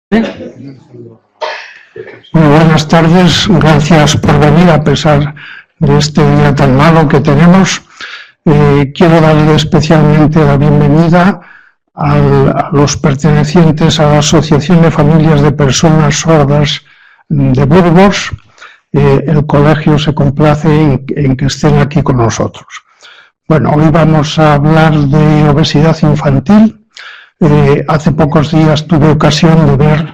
Muy buenas tardes, gracias por venir a pesar de este día tan malo que tenemos. Quiero darle especialmente la bienvenida a los pertenecientes a la Asociación de Familias de Personas Sordas de Burgos. El colegio se complace en que estén aquí con nosotros. Bueno, hoy vamos a hablar de obesidad infantil. Hace pocos días tuve ocasión de ver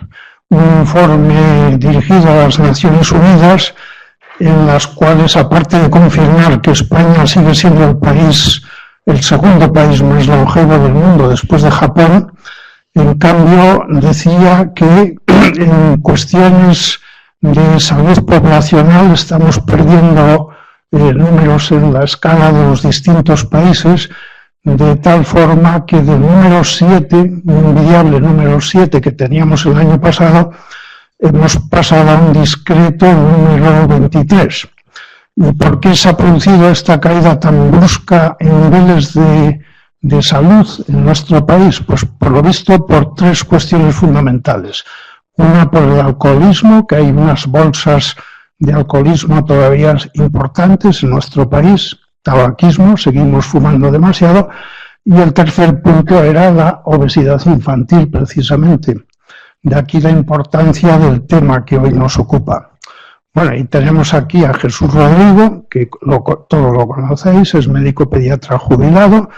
un informe dirigido a las Naciones Unidas en las cuales, aparte de confirmar que España sigue siendo el segundo país más longevo del mundo después de Japón, en cambio decía que en cuestiones de salud poblacional estamos perdiendo números en la escala de los distintos países, de tal forma que del número 7, un envidiable número 7 que teníamos el año pasado, hemos pasado a un discreto número 23. ¿Y por qué se ha producido esta caída tan brusca en niveles de salud en nuestro país? Pues por lo visto por tres cuestiones fundamentales. Una por el alcoholismo, que hay unas bolsas de alcoholismo todavía importantes en nuestro país, tabaquismo, seguimos fumando demasiado, y el tercer punto era la obesidad infantil, precisamente. De aquí la importancia del tema que hoy nos ocupa. Bueno, y tenemos aquí a Jesús Rodrigo, que todos lo conocéis, es médico pediatra jubilado.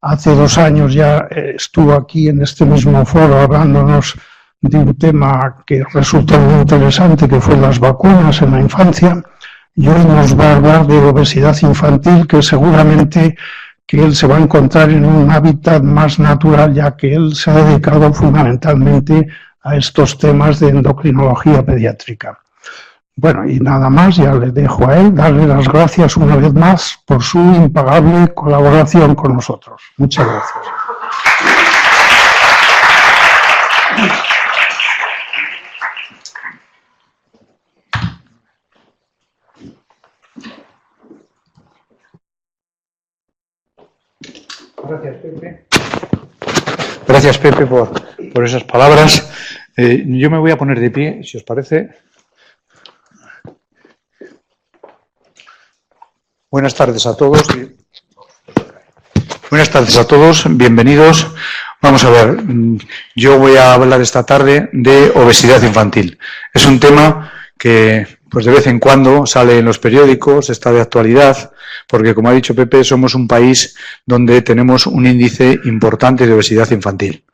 Hace 2 años ya estuvo aquí en este mismo foro hablándonos de un tema que resultó muy interesante, que fue las vacunas en la infancia. Y hoy nos va a hablar de obesidad infantil, que seguramente que él se va a encontrar en un hábitat más natural, ya que él se ha dedicado fundamentalmente a estos temas de endocrinología pediátrica. Bueno, y nada más, ya le dejo a él, darle las gracias una vez más por su impagable colaboración con nosotros. Muchas gracias. Gracias, Pepe. Gracias, Pepe, por esas palabras. Yo me voy a poner de pie, si os parece. Buenas tardes a todos. Buenas tardes a todos, bienvenidos. Vamos a ver, yo voy a hablar esta tarde de obesidad infantil. Es un tema que pues de vez en cuando sale en los periódicos, está de actualidad, porque como ha dicho Pepe, somos un país donde tenemos un índice importante de obesidad infantil,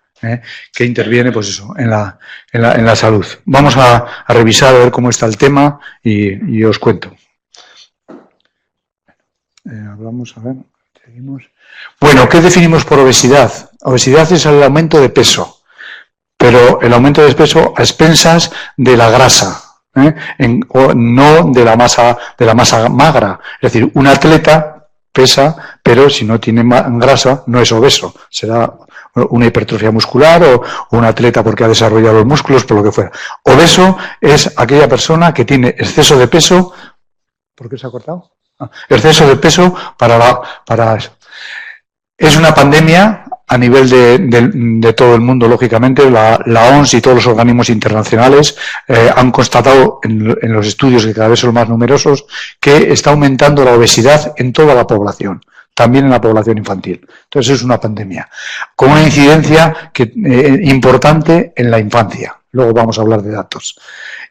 que interviene pues eso, en la salud. Vamos a revisar, a ver cómo está el tema y os cuento. Hablamos, a ver, seguimos. Bueno, ¿qué definimos por obesidad? Obesidad es el aumento de peso, pero el aumento de peso a expensas de la grasa. No de la masa magra, es decir, un atleta pesa, pero si no tiene grasa no es obeso, será una hipertrofia muscular o un atleta porque ha desarrollado los músculos, por lo que fuera. Obeso es aquella persona que tiene exceso de peso. ¿Por qué se ha cortado? Exceso de peso para eso. Es una pandemia a nivel de todo el mundo, lógicamente. La OMS y todos los organismos internacionales han constatado en los estudios, que cada vez son más numerosos, que está aumentando la obesidad en toda la población, también en la población infantil. Entonces es una pandemia, con una incidencia importante en la infancia. Luego vamos a hablar de datos.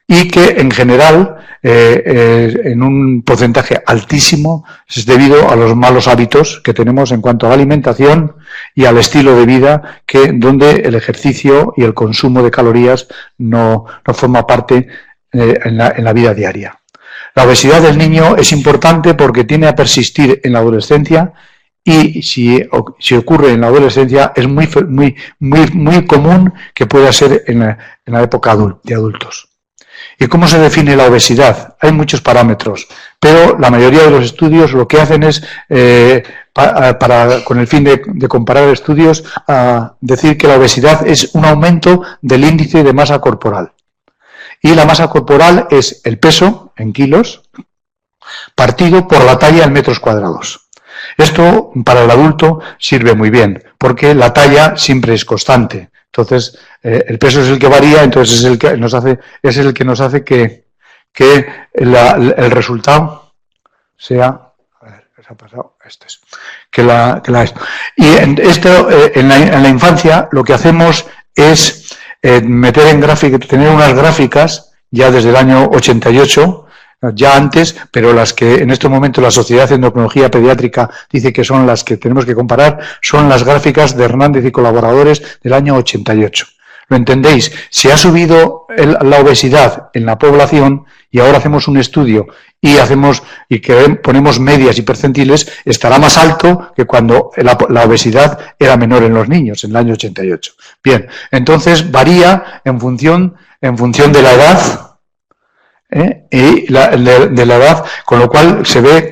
Y que en general, en un porcentaje altísimo, es debido a los malos hábitos que tenemos en cuanto a la alimentación y al estilo de vida, donde el ejercicio y el consumo de calorías no forma parte en la vida diaria. La obesidad del niño es importante porque tiende a persistir en la adolescencia, y si ocurre en la adolescencia es muy común que pueda ser en la época de adultos. ¿Y cómo se define la obesidad? Hay muchos parámetros, pero la mayoría de los estudios lo que hacen es, con el fin de comparar estudios, decir que la obesidad es un aumento del índice de masa corporal. Y la masa corporal es el peso, en kilos, partido por la talla en metros cuadrados. Esto para el adulto sirve muy bien, porque la talla siempre es constante. Entonces, el peso es el que varía, entonces es el que nos hace que el resultado sea, a ver, ¿qué se ha pasado? Esto es, y en la infancia lo que hacemos es meter en gráfica, tener unas gráficas ya desde el año 88, ya antes, pero las que en este momento la Sociedad de Endocrinología Pediátrica dice que son las que tenemos que comparar, son las gráficas de Hernández y colaboradores del año 88. ¿Lo entendéis? Si ha subido la obesidad en la población y ahora hacemos un estudio y ponemos medias y percentiles, estará más alto que cuando la obesidad era menor en los niños, en el año 88. Bien, entonces varía en función de la edad, y de la edad, con lo cual se ve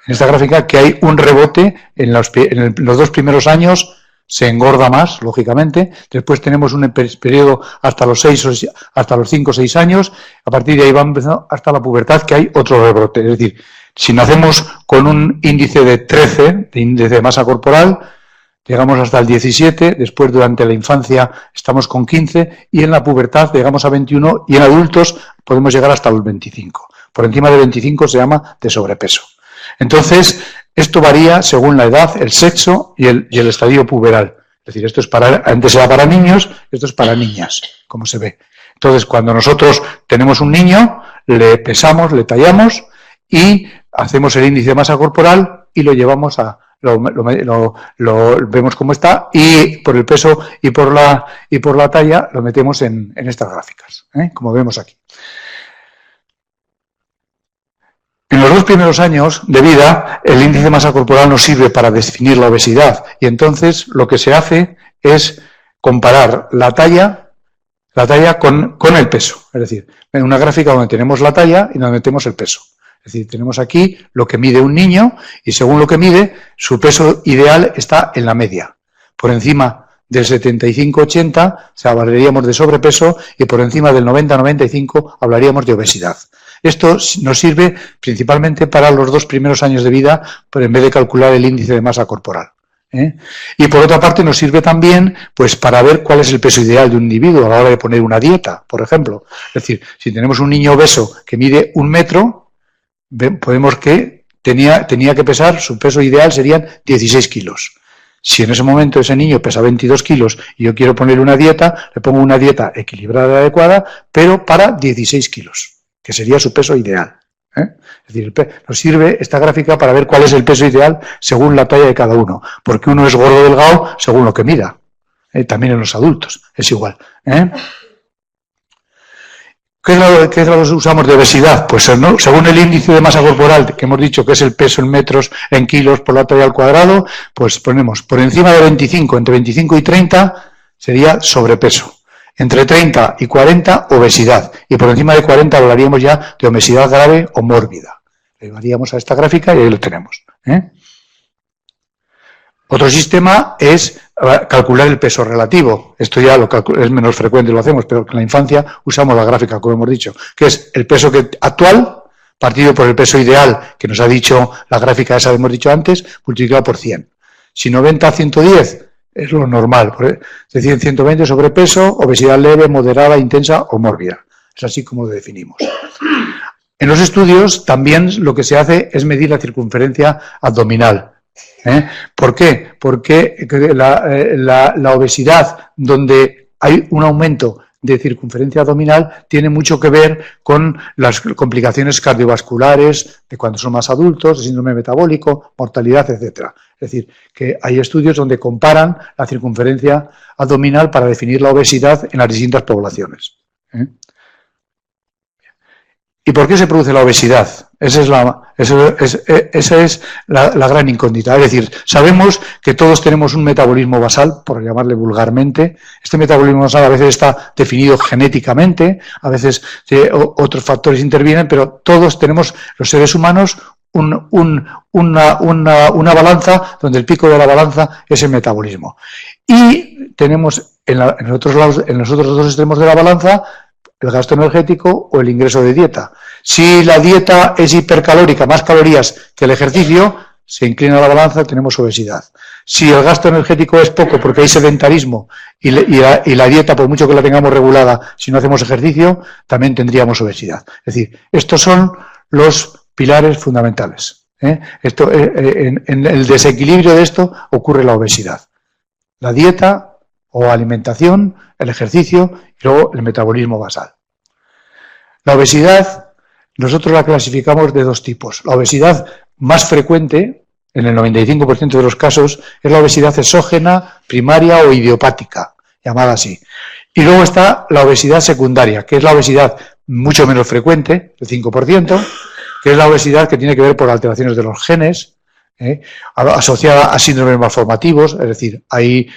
en esta gráfica que hay un rebote en los 2 primeros años. Se engorda más, lógicamente. Después tenemos un periodo hasta los 5 o 6 años. A partir de ahí va empezando hasta la pubertad, que hay otro rebrote. Es decir, si nacemos con un índice de 13, de índice de masa corporal, llegamos hasta el 17, después durante la infancia estamos con 15 y en la pubertad llegamos a 21 y en adultos podemos llegar hasta los 25. Por encima de 25 se llama de sobrepeso. Entonces, esto varía según la edad, el sexo y el estadio puberal. Es decir, antes era para niños, esto es para niñas, como se ve. Entonces, cuando nosotros tenemos un niño, le pesamos, le tallamos y hacemos el índice de masa corporal y lo llevamos lo vemos cómo está y por el peso y por la talla lo metemos en estas gráficas, como vemos aquí. En los 2 primeros años de vida, el índice de masa corporal nos sirve para definir la obesidad y entonces lo que se hace es comparar la talla con el peso. Es decir, en una gráfica donde tenemos la talla y donde metemos el peso. Es decir, tenemos aquí lo que mide un niño y según lo que mide, su peso ideal está en la media. Por encima del 75-80 hablaríamos de sobrepeso y por encima del 90-95 hablaríamos de obesidad. Esto nos sirve principalmente para los 2 primeros años de vida, pero en vez de calcular el índice de masa corporal. Y por otra parte nos sirve también pues para ver cuál es el peso ideal de un individuo a la hora de poner una dieta, por ejemplo. Es decir, si tenemos un niño obeso que mide 1 metro, podemos que tenía que pesar, su peso ideal serían 16 kilos. Si en ese momento ese niño pesa 22 kilos y yo quiero ponerle una dieta, le pongo una dieta equilibrada y adecuada, pero para 16 kilos, que sería su peso ideal. Es decir, nos sirve esta gráfica para ver cuál es el peso ideal según la talla de cada uno, porque uno es gordo o delgado según lo que mida. También en los adultos, es igual. ¿Qué es lo que usamos de obesidad? Pues según el índice de masa corporal, que hemos dicho que es el peso en metros, en kilos por la talla al cuadrado, pues ponemos por encima de 25, entre 25 y 30 sería sobrepeso. Entre 30 y 40, obesidad. Y por encima de 40 hablaríamos ya de obesidad grave o mórbida. Le llevaríamos a esta gráfica y ahí lo tenemos. Otro sistema es calcular el peso relativo. Esto ya es menos frecuente, lo hacemos, pero en la infancia usamos la gráfica, como hemos dicho, que es el peso actual partido por el peso ideal, que nos ha dicho la gráfica esa que hemos dicho antes, multiplicado por 100. Si 90 a 110 es lo normal, es decir, 120 sobrepeso, obesidad leve, moderada, intensa o mórbida. Es así como lo definimos. En los estudios también lo que se hace es medir la circunferencia abdominal. ¿Por qué? Porque la obesidad, donde hay un aumento de circunferencia abdominal, tiene mucho que ver con las complicaciones cardiovasculares de cuando son más adultos, de síndrome metabólico, mortalidad, etcétera. Es decir, que hay estudios donde comparan la circunferencia abdominal para definir la obesidad en las distintas poblaciones. ¿Y por qué se produce la obesidad? Esa es la gran incógnita. Es decir, sabemos que todos tenemos un metabolismo basal, por llamarle vulgarmente. Este metabolismo basal a veces está definido genéticamente, a veces otros factores intervienen, pero todos tenemos, los seres humanos, una balanza donde el pico de la balanza es el metabolismo. Y tenemos en los otros 2 extremos de la balanza el gasto energético o el ingreso de dieta. Si la dieta es hipercalórica, más calorías que el ejercicio, se inclina la balanza, tenemos obesidad. Si el gasto energético es poco porque hay sedentarismo y la dieta, por mucho que la tengamos regulada, si no hacemos ejercicio, también tendríamos obesidad. Es decir, estos son los pilares fundamentales. En el desequilibrio de esto ocurre la obesidad. La dieta o alimentación, el ejercicio y luego el metabolismo basal. La obesidad, nosotros la clasificamos de dos tipos. La obesidad más frecuente, en el 95% de los casos, es la obesidad exógena, primaria o idiopática, llamada así. Y luego está la obesidad secundaria, que es la obesidad mucho menos frecuente, el 5%, que es la obesidad que tiene que ver por alteraciones de los genes, asociada a síndromes malformativos, es decir, hay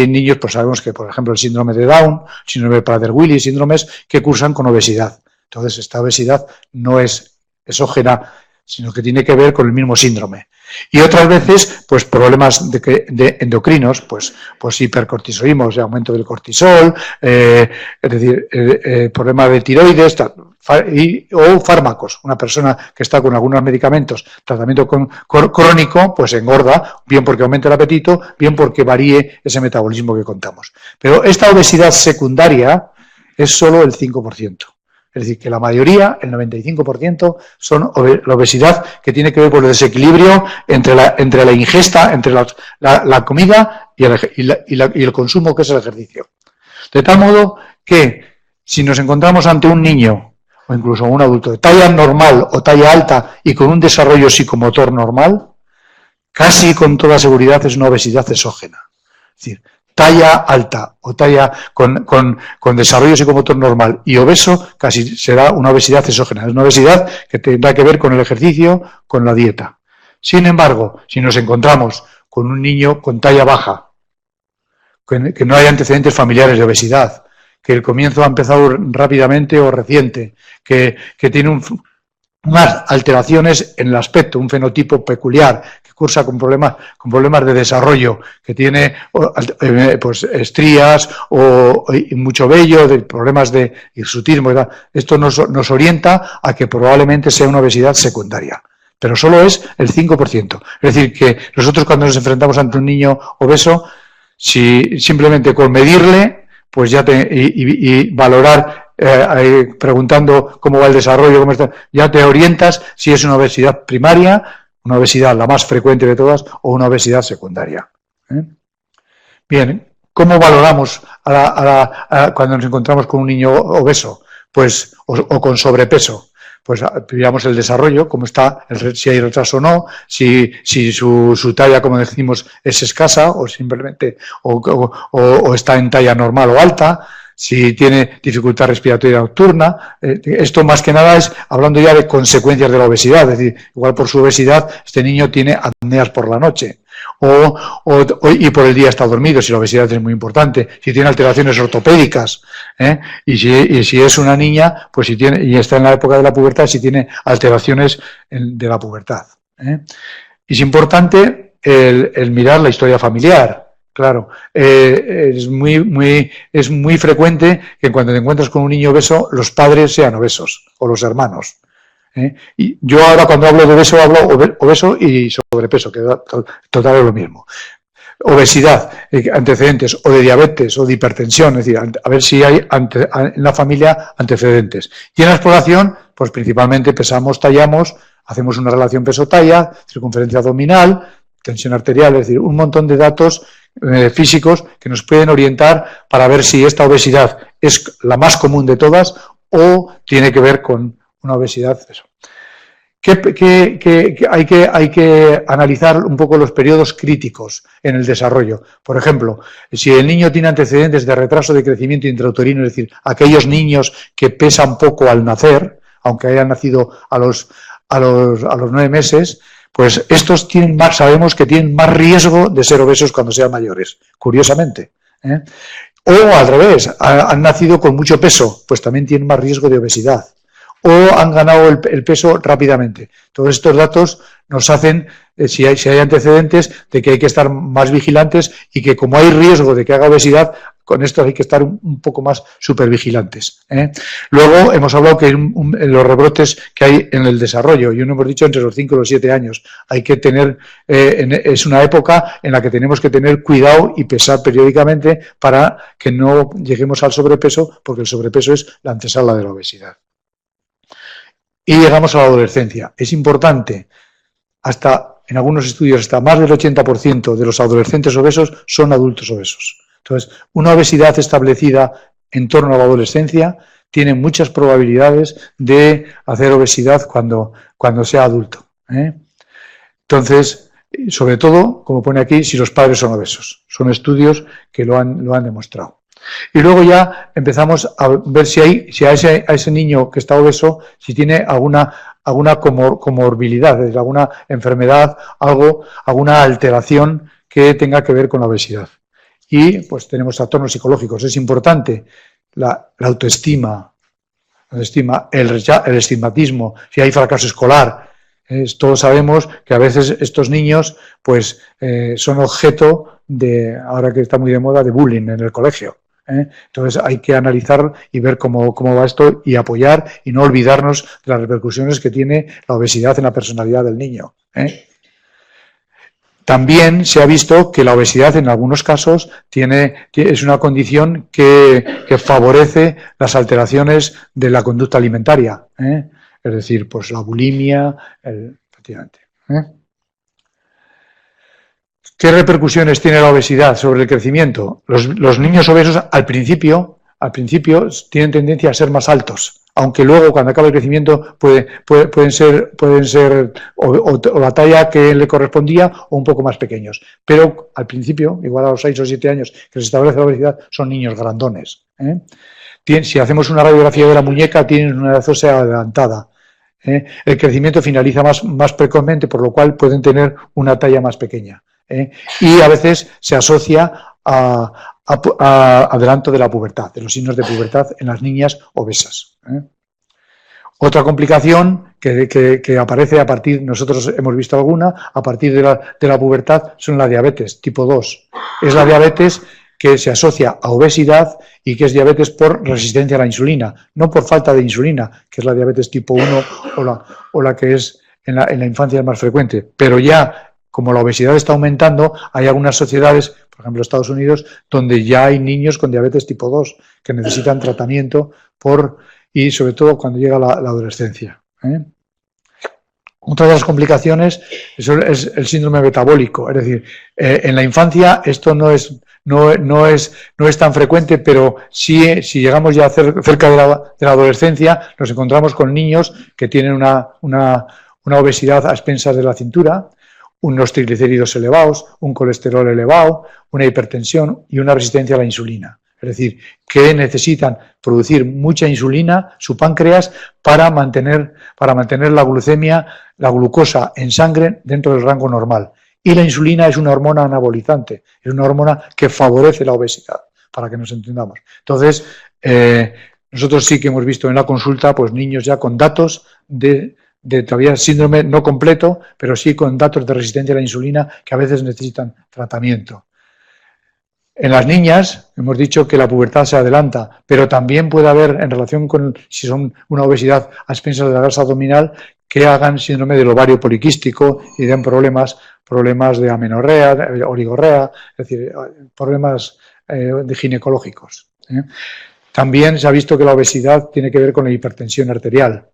niños, pues sabemos que, por ejemplo, el síndrome de Down, síndrome de Prader-Willi, síndromes que cursan con obesidad. Entonces, esta obesidad no es exógena, sino que tiene que ver con el mismo síndrome. Y otras veces, pues problemas de endocrinos, pues hipercortisolismo, o sea, aumento del cortisol, es decir, problemas de tiroides, o fármacos. Una persona que está con algunos medicamentos, tratamiento crónico, pues engorda, bien porque aumenta el apetito, bien porque varíe ese metabolismo que contamos. Pero esta obesidad secundaria es solo el 5%. Es decir, que la mayoría, el 95%, son la obesidad que tiene que ver con el desequilibrio entre la ingesta, entre la comida y el consumo, que es el ejercicio. De tal modo que si nos encontramos ante un niño o incluso un adulto de talla normal o talla alta y con un desarrollo psicomotor normal, casi con toda seguridad es una obesidad exógena. Es decir, talla alta o talla con desarrollo psicomotor normal y obeso, casi será una obesidad exógena. Es una obesidad que tendrá que ver con el ejercicio, con la dieta. Sin embargo, si nos encontramos con un niño con talla baja, que no hay antecedentes familiares de obesidad, que el comienzo ha empezado rápidamente o reciente, que tiene unas alteraciones en el aspecto, un fenotipo peculiar, que cursa con problemas de desarrollo, que tiene pues estrías y mucho vello, de problemas de hirsutismo, ¿verdad? Esto nos orienta a que probablemente sea una obesidad secundaria, pero solo es el 5%. Es decir, que nosotros cuando nos enfrentamos ante un niño obeso, si simplemente con medirle, pues ya y valorar, preguntando cómo va el desarrollo, ya te orientas si es una obesidad primaria, una obesidad la más frecuente de todas, o una obesidad secundaria. Bien, ¿cómo valoramos cuando nos encontramos con un niño obeso? Pues, o con sobrepeso. Pues veamos el desarrollo, cómo está, si hay retraso o no, si su talla, como decimos, es escasa o simplemente o está en talla normal o alta, si tiene dificultad respiratoria nocturna. Esto más que nada es hablando ya de consecuencias de la obesidad, es decir, igual por su obesidad este niño tiene apneas por la noche y por el día está dormido, si la obesidad es muy importante, si tiene alteraciones ortopédicas, y si es una niña, pues si tiene, y está en la época de la pubertad, si tiene alteraciones de la pubertad. Es importante el mirar la historia familiar. Claro, es muy frecuente que cuando te encuentras con un niño obeso, los padres sean obesos, o los hermanos. Y yo ahora cuando hablo de obeso, hablo obeso y sobrepeso, que total es lo mismo. Obesidad, antecedentes o de diabetes o de hipertensión, es decir, a ver si hay en la familia antecedentes. Y en la exploración, pues principalmente pesamos, tallamos, hacemos una relación peso-talla, circunferencia abdominal, tensión arterial, es decir, un montón de datos físicos que nos pueden orientar para ver si esta obesidad es la más común de todas o tiene que ver con una obesidad. Eso. Hay que analizar un poco los periodos críticos en el desarrollo. Por ejemplo, si el niño tiene antecedentes de retraso de crecimiento intrauterino, es decir, aquellos niños que pesan poco al nacer, aunque hayan nacido a los 9 meses, pues estos sabemos que tienen más riesgo de ser obesos cuando sean mayores, curiosamente. O al revés, han nacido con mucho peso, pues también tienen más riesgo de obesidad. o han ganado el peso rápidamente. Todos estos datos nos hacen, si hay antecedentes, de que hay que estar más vigilantes y que como hay riesgo de que haga obesidad, con esto hay que estar un poco más supervigilantes. Luego hemos hablado que en los rebrotes que hay en el desarrollo, y uno hemos dicho entre los 5 y los 7 años, hay que tener, es una época en la que tenemos que tener cuidado y pesar periódicamente para que no lleguemos al sobrepeso, porque el sobrepeso es la antesala de la obesidad. Y llegamos a la adolescencia. Es importante, en algunos estudios, hasta más del 80% de los adolescentes obesos son adultos obesos. Entonces, una obesidad establecida en torno a la adolescencia tiene muchas probabilidades de hacer obesidad cuando sea adulto. Entonces, sobre todo, como pone aquí, si los padres son obesos. Son estudios que lo han demostrado. Y luego ya empezamos a ver si a ese niño que está obeso, si tiene alguna comorbilidad, es decir, alguna enfermedad, alguna alteración que tenga que ver con la obesidad. Y pues tenemos trastornos psicológicos. Es importante la autoestima, el estigmatismo, si hay fracaso escolar. Todos sabemos que a veces estos niños pues son objeto de, ahora que está muy de moda, de bullying en el colegio. Entonces hay que analizar y ver cómo va esto y apoyar y no olvidarnos de las repercusiones que tiene la obesidad en la personalidad del niño. También se ha visto que la obesidad en algunos casos es una condición que favorece las alteraciones de la conducta alimentaria, es decir, pues la bulimia, efectivamente. ¿Qué repercusiones tiene la obesidad sobre el crecimiento? Los niños obesos al principio tienen tendencia a ser más altos, aunque luego cuando acaba el crecimiento pueden ser o la talla que le correspondía o un poco más pequeños. Pero al principio, igual a los 6 o 7 años que se establece la obesidad, son niños grandones. Si hacemos una radiografía de la muñeca, tienen una edad ósea adelantada. El crecimiento finaliza más precozmente, por lo cual pueden tener una talla más pequeña. Y a veces se asocia a adelanto de la pubertad, de los signos de pubertad en las niñas obesas. Otra complicación que aparece a partir, nosotros hemos visto alguna, a partir de la pubertad, son la diabetes tipo 2. Es la diabetes que se asocia a obesidad y que es diabetes por resistencia a la insulina, no por falta de insulina, que es la diabetes tipo 1 o la que es en la infancia más frecuente, pero ya como la obesidad está aumentando, hay algunas sociedades, por ejemplo Estados Unidos, donde ya hay niños con diabetes tipo 2 que necesitan tratamiento y sobre todo cuando llega la adolescencia. Otra de las complicaciones es el síndrome metabólico, es decir, en la infancia esto no es tan frecuente, pero si llegamos ya cerca de la adolescencia, nos encontramos con niños que tienen una obesidad a expensas de la cintura, unos triglicéridos elevados, un colesterol elevado, una hipertensión y una resistencia a la insulina. Es decir, que necesitan producir mucha insulina, su páncreas, para mantener la glucemia, la glucosa en sangre dentro del rango normal. Y la insulina es una hormona anabolizante, es una hormona que favorece la obesidad, para que nos entendamos. Entonces, nosotros sí que hemos visto en la consulta pues niños ya con datos de todavía síndrome no completo, pero sí con datos de resistencia a la insulina que a veces necesitan tratamiento. En las niñas hemos dicho que la pubertad se adelanta, pero también puede haber, en relación con si son una obesidad a expensas de la grasa abdominal, que hagan síndrome del ovario poliquístico y den problemas de amenorrea, de oligorrea, es decir, problemas ginecológicos. También se ha visto que la obesidad tiene que ver con la hipertensión arterial.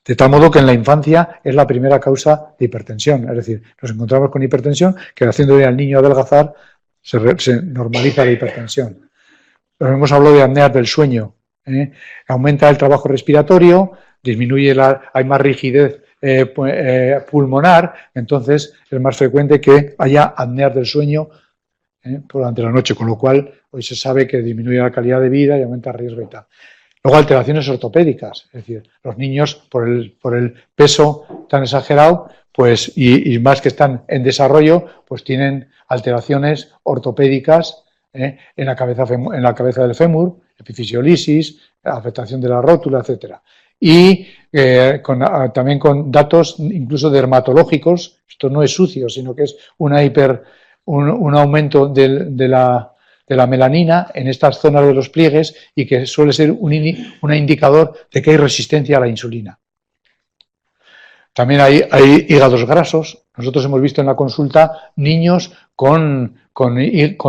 De tal modo que en la infancia es la primera causa de hipertensión. Es decir, nos encontramos con hipertensión que haciéndole al niño adelgazar se normaliza la hipertensión. Pero hemos hablado de apneas del sueño. Aumenta el trabajo respiratorio, hay más rigidez pulmonar, entonces es más frecuente que haya apneas del sueño durante la noche, con lo cual hoy se sabe que disminuye la calidad de vida y aumenta el riesgo y tal. Luego alteraciones ortopédicas, es decir, los niños por el peso tan exagerado, pues y más que están en desarrollo, pues tienen alteraciones ortopédicas en la cabeza del fémur, epifisiolisis, afectación de la rótula, etcétera. y también con datos incluso dermatológicos. Esto no es sucio, sino que es un aumento de la melanina en estas zonas de los pliegues y que suele ser un indicador de que hay resistencia a la insulina. También hay hígados grasos. Nosotros hemos visto en la consulta niños con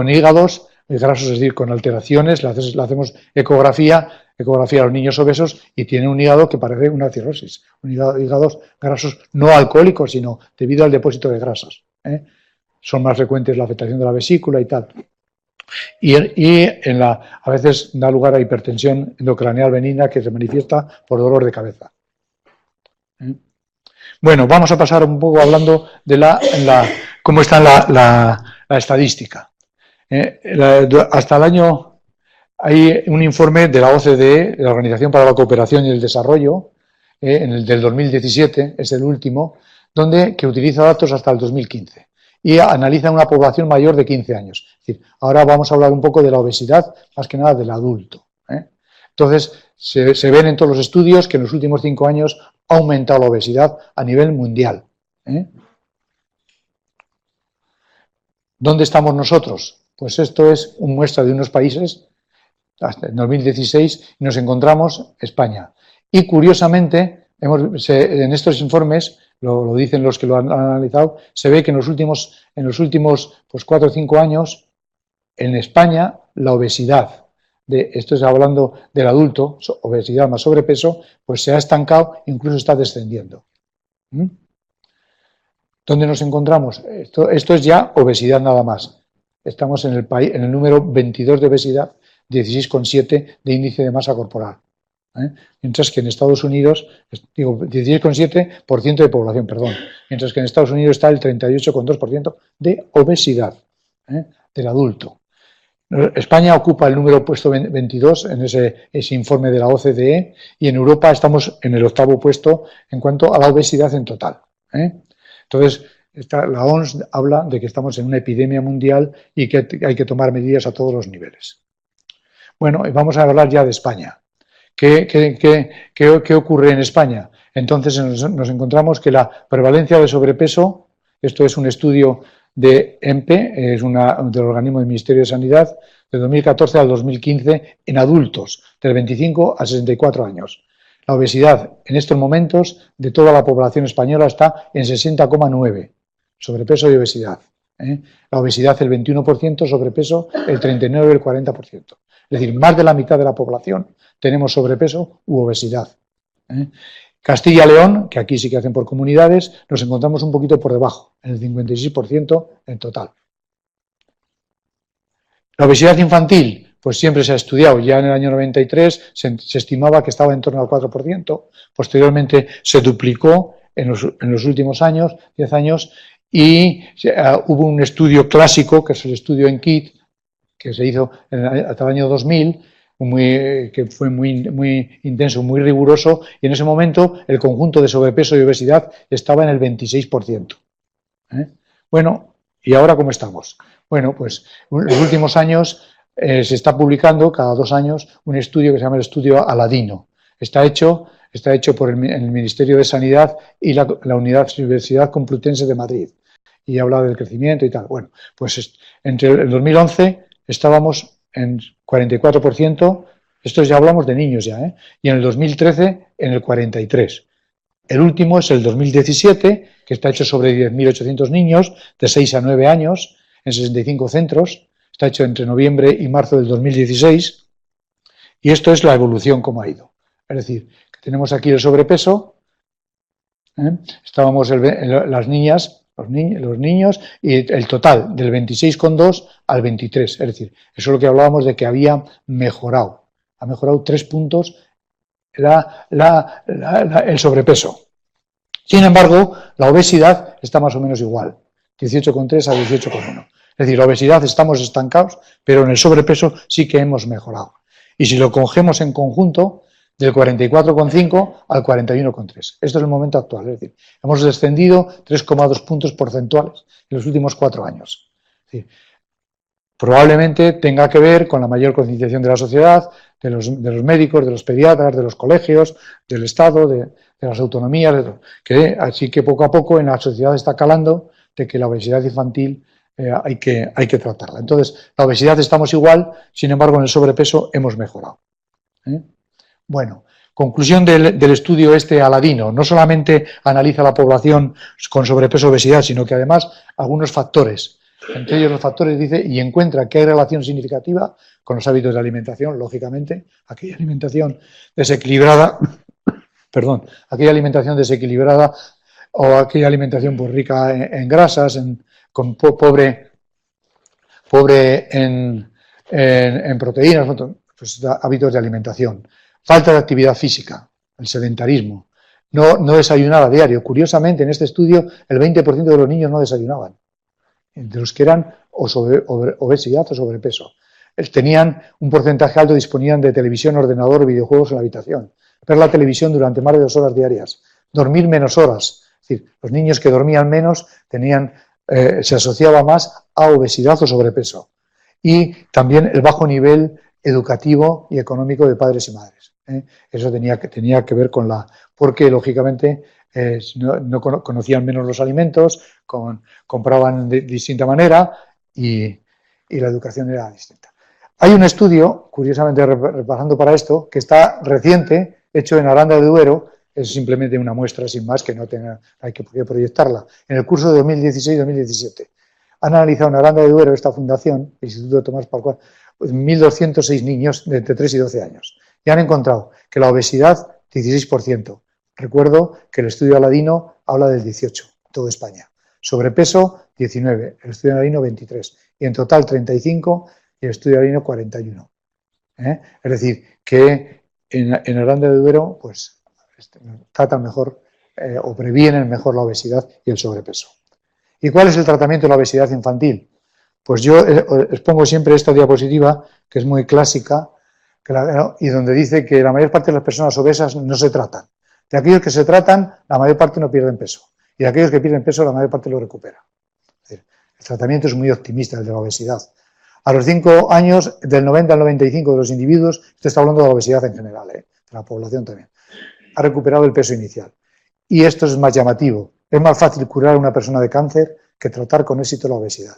hígados grasos, es decir, con alteraciones. Le hacemos ecografía a los niños obesos y tienen un hígado que parece una cirrosis. Hígados grasos no alcohólicos, sino debido al depósito de grasas. Son más frecuentes la afectación de la vesícula y tal. Y a veces da lugar a hipertensión endocraneal benigna que se manifiesta por dolor de cabeza. Bueno, vamos a pasar un poco hablando de cómo está la estadística. Hasta el año hay un informe de la OCDE, de la Organización para la Cooperación y el Desarrollo, del 2017, es el último, que utiliza datos hasta el 2015 y analiza una población mayor de 15 años. Es decir, ahora vamos a hablar un poco de la obesidad, más que nada del adulto. Entonces, se ven en todos los estudios que en los últimos 5 años ha aumentado la obesidad a nivel mundial. ¿Dónde estamos nosotros? Pues esto es una muestra de unos países, hasta el 2016, y nos encontramos España. Y curiosamente, en estos informes, lo dicen los que lo han analizado, se ve que en los últimos 4 o 5 años, en España, la obesidad, esto es hablando del adulto, obesidad más sobrepeso, pues se ha estancado, incluso está descendiendo. ¿Dónde nos encontramos? Esto es ya obesidad nada más. Estamos en el número 22 de obesidad, 16,7 de índice de masa corporal. Mientras que en Estados Unidos, 16,7% de población, perdón. Mientras que en Estados Unidos está el 38,2% de obesidad del adulto. España ocupa el número puesto 22 en ese informe de la OCDE y en Europa estamos en el 8º puesto en cuanto a la obesidad en total. Entonces, la OMS habla de que estamos en una epidemia mundial y que hay que tomar medidas a todos los niveles. Bueno, vamos a hablar ya de España. ¿Qué ocurre en España? Entonces nos encontramos que la prevalencia de sobrepeso, esto es un estudio de EMPE, es del organismo del Ministerio de Sanidad, de 2014 al 2015 en adultos, del 25 a 64 años. La obesidad en estos momentos de toda la población española está en 60,9, sobrepeso y obesidad. La obesidad el 21%, sobrepeso el 39 y el 40%. Es decir, más de la mitad de la población tenemos sobrepeso u obesidad. Castilla y León, que aquí sí que hacen por comunidades, nos encontramos un poquito por debajo, en el 56% en total. La obesidad infantil, pues siempre se ha estudiado. Ya en el año 93 se estimaba que estaba en torno al 4%. Posteriormente se duplicó en los últimos años, 10 años, y hubo un estudio clásico, que es el estudio ENKID, que se hizo hasta el año 2000, que fue muy intenso, muy riguroso, y en ese momento el conjunto de sobrepeso y obesidad estaba en el 26%. Bueno, ¿y ahora cómo estamos? Bueno, pues en los últimos años se está publicando cada 2 años un estudio que se llama el estudio Aladino. Está hecho por el Ministerio de Sanidad y la Universidad Complutense de Madrid, y habla del crecimiento y tal. Bueno, pues entre el 2011 estábamos en 44%, esto ya hablamos de niños ya, y en el 2013 en el 43%. El último es el 2017, que está hecho sobre 10.800 niños de 6 a 9 años, en 65 centros, está hecho entre noviembre y marzo del 2016, y esto es la evolución como ha ido. Es decir, que tenemos aquí el sobrepeso, estábamos las niñas, los niños, y el total del 26,2 al 23, es decir, eso es lo que hablábamos de que había mejorado. Ha mejorado 3 puntos el sobrepeso. Sin embargo, la obesidad está más o menos igual, 18,3 a 18,1. Es decir, la obesidad estamos estancados, pero en el sobrepeso sí que hemos mejorado. Y si lo cogemos en conjunto, del 44,5 al 41,3. Esto es el momento actual, es decir, hemos descendido 3,2 puntos porcentuales en los últimos 4 años. Es decir, probablemente tenga que ver con la mayor concienciación de la sociedad, de los médicos, de los pediatras, de los colegios, del Estado, de las autonomías, así que poco a poco en la sociedad está calando de que la obesidad infantil hay que tratarla. Entonces, la obesidad estamos igual, sin embargo, en el sobrepeso hemos mejorado. Bueno, conclusión del estudio Aladino. No solamente analiza la población con sobrepeso o obesidad, sino que además algunos factores. Entre ellos los factores dice, y encuentra que hay relación significativa con los hábitos de alimentación, lógicamente, aquella alimentación desequilibrada, o aquella alimentación pues, rica en grasas, pobre en proteínas, pues, hábitos de alimentación. Falta de actividad física, el sedentarismo, no desayunar a diario. Curiosamente, en este estudio, el 20% de los niños no desayunaban, de los que eran obesidad o sobrepeso. Tenían un porcentaje alto, disponían de televisión, ordenador o videojuegos en la habitación. Ver la televisión durante más de 2 horas diarias. Dormir menos horas. Es decir, los niños que dormían menos se asociaba más a obesidad o sobrepeso. Y también el bajo nivel educativo y económico de padres y madres. Eso tenía que ver con porque lógicamente no conocían menos los alimentos, compraban de distinta manera y la educación era distinta. Hay un estudio, curiosamente repasando para esto, que está reciente, hecho en Aranda de Duero, es simplemente una muestra sin más, que hay que proyectarla, en el curso de 2016-2017. Han analizado en Aranda de Duero esta fundación, el Instituto Tomás Pascual, 1.206 niños de entre 3 y 12 años. Y han encontrado que la obesidad, 16%. Recuerdo que el estudio Aladino habla del 18%, en toda España. Sobrepeso, 19%, el estudio Aladino, 23%. Y en total, 35%, y el estudio Aladino, 41%. Es decir, que en Aranda de Duero, pues, tratan mejor o previenen mejor la obesidad y el sobrepeso. ¿Y cuál es el tratamiento de la obesidad infantil? Pues yo expongo siempre esta diapositiva, que es muy clásica, y donde dice que la mayor parte de las personas obesas no se tratan. De aquellos que se tratan, la mayor parte no pierden peso. Y de aquellos que pierden peso, la mayor parte lo recupera. Es decir, el tratamiento es muy optimista, el de la obesidad. A los 5 años, del 90 al 95 de los individuos, usted está hablando de la obesidad en general, de la población también, ha recuperado el peso inicial. Y esto es más llamativo. Es más fácil curar a una persona de cáncer que tratar con éxito la obesidad.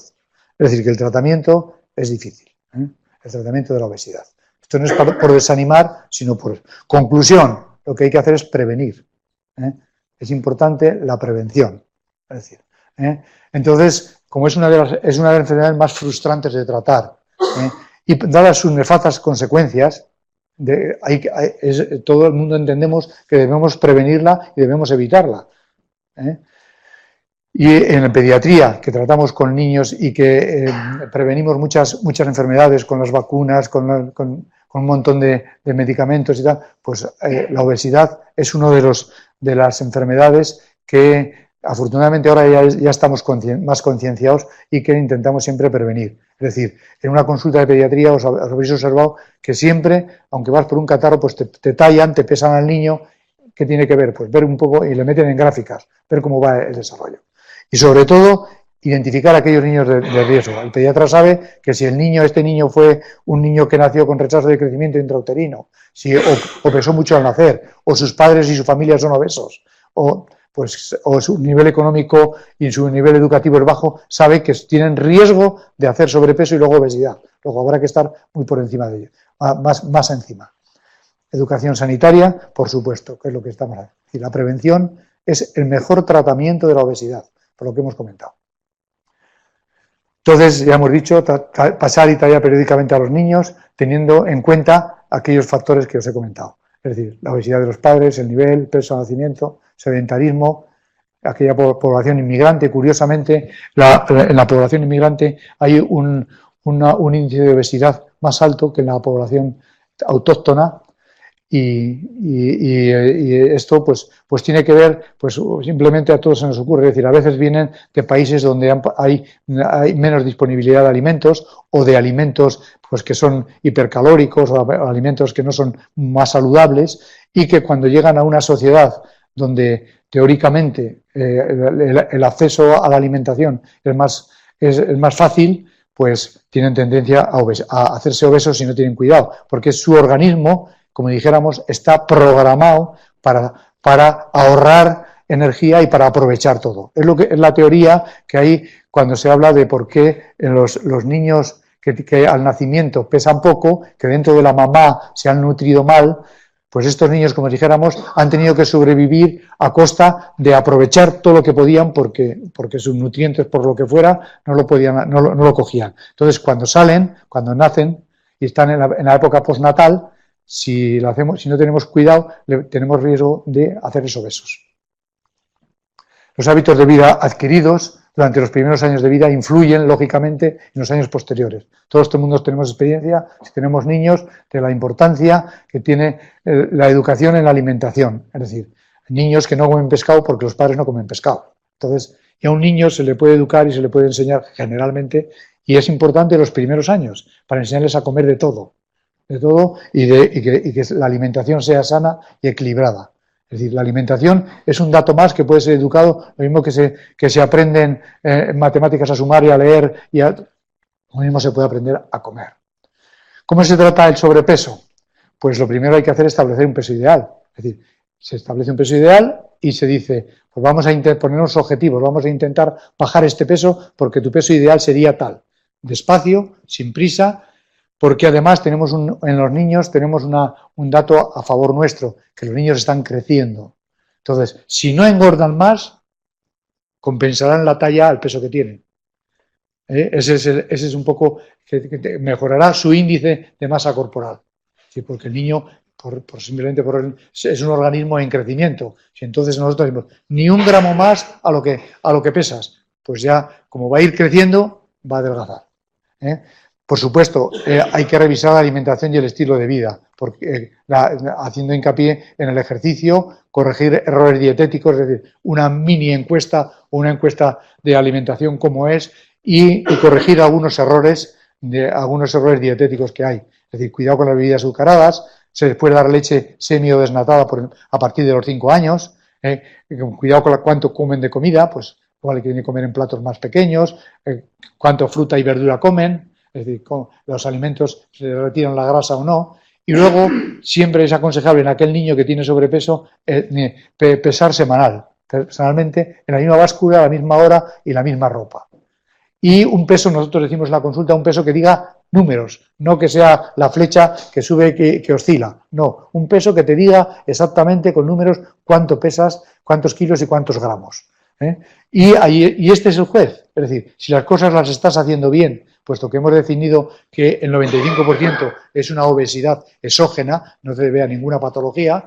Es decir, que el tratamiento es difícil, el tratamiento de la obesidad. Esto no es por desanimar, sino por conclusión. Lo que hay que hacer es prevenir. Es importante la prevención. Es decir, entonces, como es una de las enfermedades más frustrantes de tratar, y dadas sus nefastas consecuencias, todo el mundo entendemos que debemos prevenirla y debemos evitarla. Y en la pediatría, que tratamos con niños y que prevenimos muchas enfermedades con las vacunas, con un montón de medicamentos y tal, pues la obesidad es una de las enfermedades que afortunadamente ahora ya estamos más concienciados y que intentamos siempre prevenir. Es decir, en una consulta de pediatría os habréis observado que siempre, aunque vas por un catarro, pues te tallan, te pesan al niño. ¿Qué tiene que ver? Pues ver un poco y le meten en gráficas, ver cómo va el desarrollo. Y sobre todo, identificar a aquellos niños de riesgo. El pediatra sabe que si este niño fue un niño que nació con retraso de crecimiento intrauterino, o pesó mucho al nacer, o sus padres y su familia son obesos, o su nivel económico y su nivel educativo es bajo, sabe que tienen riesgo de hacer sobrepeso y luego obesidad. Luego habrá que estar muy por encima de ello, más encima. Educación sanitaria, por supuesto, que es lo que estamos haciendo. Y la prevención es el mejor tratamiento de la obesidad, por lo que hemos comentado. Entonces, ya hemos dicho, pasar y tallar periódicamente a los niños, teniendo en cuenta aquellos factores que os he comentado. Es decir, la obesidad de los padres, el nivel, peso de nacimiento, sedentarismo, aquella población inmigrante. Curiosamente, en la población inmigrante hay un índice de obesidad más alto que en la población autóctona. Y esto pues tiene que ver, pues simplemente a todos se nos ocurre, es decir, a veces vienen de países donde hay menos disponibilidad de alimentos o de alimentos pues que son hipercalóricos o alimentos que no son más saludables y que cuando llegan a una sociedad donde teóricamente el acceso a la alimentación es más fácil, pues tienen tendencia a hacerse obesos si no tienen cuidado, porque su organismo, como dijéramos, está programado para ahorrar energía y para aprovechar todo. Es la teoría que hay cuando se habla de por qué los niños que al nacimiento pesan poco, que dentro de la mamá se han nutrido mal, pues estos niños, como dijéramos, han tenido que sobrevivir a costa de aprovechar todo lo que podían porque sus nutrientes, por lo que fuera, no lo cogían. Entonces, cuando salen, cuando nacen y están en la época postnatal, si no tenemos cuidado, tenemos riesgo de hacerles obesos. Los hábitos de vida adquiridos durante los primeros años de vida influyen, lógicamente, en los años posteriores. Todos el mundo tenemos experiencia, si tenemos niños, de la importancia que tiene la educación en la alimentación. Es decir, niños que no comen pescado porque los padres no comen pescado. Entonces, y a un niño se le puede educar y se le puede enseñar generalmente, y es importante los primeros años, para enseñarles a comer de todo y que la alimentación sea sana y equilibrada. Es decir, la alimentación es un dato más que puede ser educado, lo mismo que se aprenden en matemáticas a sumar y a leer, lo mismo se puede aprender a comer. ¿Cómo se trata el sobrepeso? Pues lo primero hay que hacer es establecer un peso ideal. Es decir, se establece un peso ideal y se dice, pues vamos a ponernos objetivos, vamos a intentar bajar este peso porque tu peso ideal sería tal. Despacio, sin prisa, porque además en los niños tenemos un dato a favor nuestro, que los niños están creciendo. Entonces, si no engordan más, compensarán la talla al peso que tienen. Ese es un poco, que mejorará su índice de masa corporal. ¿Sí? Porque el niño, simplemente es un organismo en crecimiento. Si entonces nosotros decimos, ni un gramo más a lo que pesas, pues ya, como va a ir creciendo, va a adelgazar. Por supuesto, hay que revisar la alimentación y el estilo de vida, porque, haciendo hincapié en el ejercicio, corregir errores dietéticos, es decir, una mini encuesta o una encuesta de alimentación como es, y corregir algunos errores dietéticos que hay. Es decir, cuidado con las bebidas azucaradas, se les puede dar leche semi o desnatada a partir de los 5 años, cuidado con cuánto comen de comida, pues igual que tienen que comer en platos más pequeños, cuánto fruta y verdura comen. Es decir, los alimentos se retiran la grasa o no. Y luego, siempre es aconsejable en aquel niño que tiene sobrepeso pesar semanalmente, en la misma báscula, a la misma hora y la misma ropa. Y un peso, nosotros decimos en la consulta, un peso que diga números, no que sea la flecha que sube, que oscila. No, un peso que te diga exactamente con números cuánto pesas, cuántos kilos y cuántos gramos. Y este es el juez. Es decir, si las cosas las estás haciendo bien, puesto que hemos definido que el 95% es una obesidad exógena, no se debe a ninguna patología,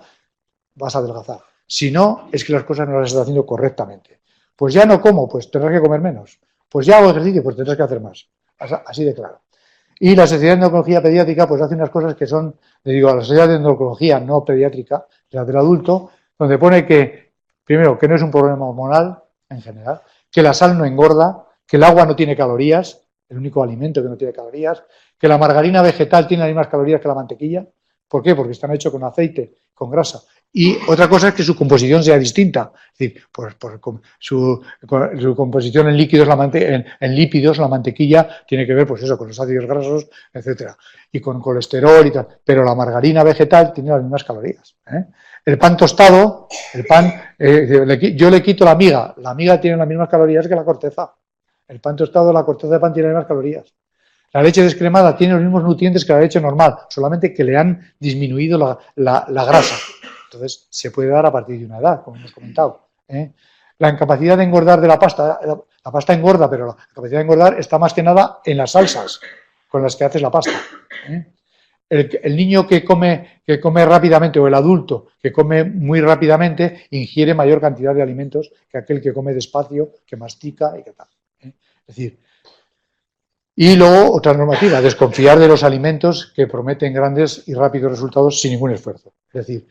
vas a adelgazar. Si no, es que las cosas no las estás haciendo correctamente. Pues ya no como, pues tendrás que comer menos. Pues ya hago ejercicio, pues tendrás que hacer más. Así de claro. Y la Sociedad de Endocrinología Pediátrica pues hace unas cosas que son, le digo, a la Sociedad de Endocrinología no pediátrica, la del adulto, donde pone que, primero, que no es un problema hormonal en general, que la sal no engorda, que el agua no tiene calorías, el único alimento que no tiene calorías, que la margarina vegetal tiene las mismas calorías que la mantequilla. ¿Por qué? Porque están hechos con aceite, con grasa. Y otra cosa es que su composición sea distinta. Es decir, por su composición en líquidos, en lípidos, la mantequilla tiene que ver, pues eso, con los ácidos grasos, etcétera, y con colesterol y tal. Pero la margarina vegetal tiene las mismas calorías. El pan tostado, yo le quito la miga tiene las mismas calorías que la corteza. El pan tostado, la corteza de pan tiene las mismas calorías. La leche descremada tiene los mismos nutrientes que la leche normal, solamente que le han disminuido la grasa. Entonces, se puede dar a partir de una edad, como hemos comentado. La incapacidad de engordar de la pasta, la pasta engorda, pero la capacidad de engordar está más que nada en las salsas con las que haces la pasta. El niño que come rápidamente, o el adulto que come muy rápidamente, ingiere mayor cantidad de alimentos que aquel que come despacio, que mastica y que tal. Es decir, y luego otra normativa, desconfiar de los alimentos que prometen grandes y rápidos resultados sin ningún esfuerzo. Es decir,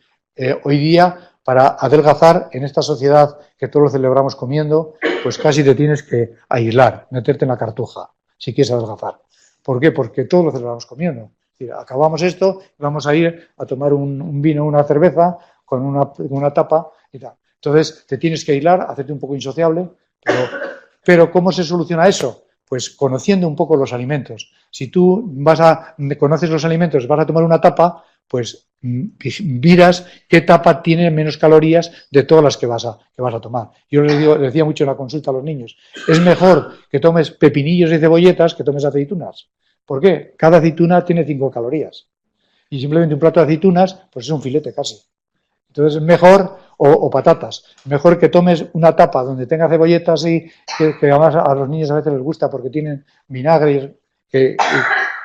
hoy día, para adelgazar en esta sociedad que todos lo celebramos comiendo, pues casi te tienes que aislar, meterte en la cartuja, si quieres adelgazar. ¿Por qué? Porque todos lo celebramos comiendo. Es decir, acabamos esto y vamos a ir a tomar un vino, una cerveza, con una tapa y tal. Entonces, te tienes que aislar, hacerte un poco insociable, pero ¿cómo se soluciona eso? pues conociendo un poco los alimentos. Si tú conoces los alimentos, vas a tomar una tapa, pues miras qué tapa tiene menos calorías de todas las que vas a tomar. Yo les decía mucho en la consulta a los niños, es mejor que tomes pepinillos y cebolletas que tomes aceitunas. ¿Por qué? Cada aceituna tiene 5 calorías. Y simplemente un plato de aceitunas, pues es un filete casi. Entonces es mejor, o patatas, mejor que tomes una tapa donde tenga cebolletas y que además a los niños a veces les gusta porque tienen vinagre.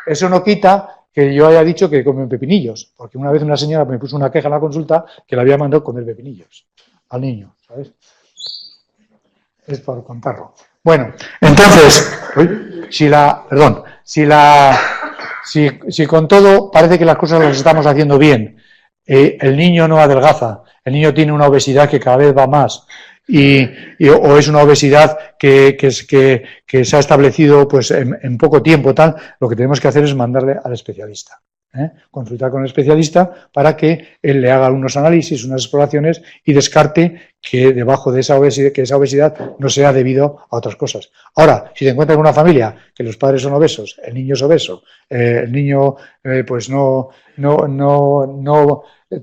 Eso no quita que yo haya dicho que comen pepinillos, porque una vez una señora me puso una queja en la consulta que le había mandado comer pepinillos al niño, ¿sabes? Es por contarlo. Bueno, entonces, si con todo parece que las cosas las estamos haciendo bien, el niño no adelgaza, el niño tiene una obesidad que cada vez va más, o es una obesidad que se ha establecido pues en poco tiempo, tal, lo que tenemos que hacer es mandarle al especialista. Consultar con el especialista para que él le haga unos análisis, unas exploraciones y descarte que debajo de esa obesidad no sea debido a otras cosas. Ahora, si te encuentras en una familia que los padres son obesos, el niño es obeso, el niño pues no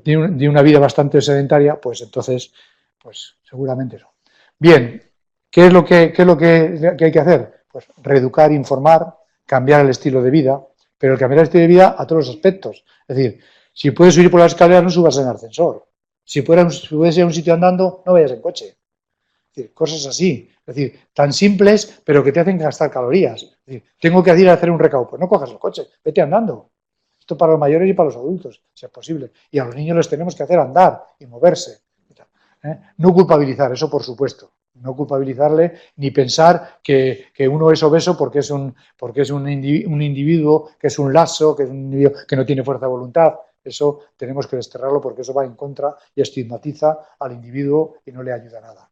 tiene una vida bastante sedentaria, pues entonces pues seguramente no. Bien, ¿qué es lo que hay que hacer? Pues reeducar, informar, cambiar el estilo de vida, pero el cambiar el estilo de vida a todos los aspectos. Es decir, si puedes subir por las escaleras, no subas en ascensor. Si puedes ir a un sitio andando, no vayas en coche. Es decir, cosas así. Es decir, tan simples, pero que te hacen gastar calorías. Es decir, tengo que ir a hacer un recaudo. Pues no cojas el coche, vete andando. Esto para los mayores y para los adultos, si es posible. Y a los niños les tenemos que hacer andar y moverse. No culpabilizar, eso por supuesto. No culpabilizarle ni pensar que uno es obeso porque es un individuo que es un lazo, que es un individuo que no tiene fuerza de voluntad. Eso tenemos que desterrarlo porque eso va en contra y estigmatiza al individuo y no le ayuda a nada.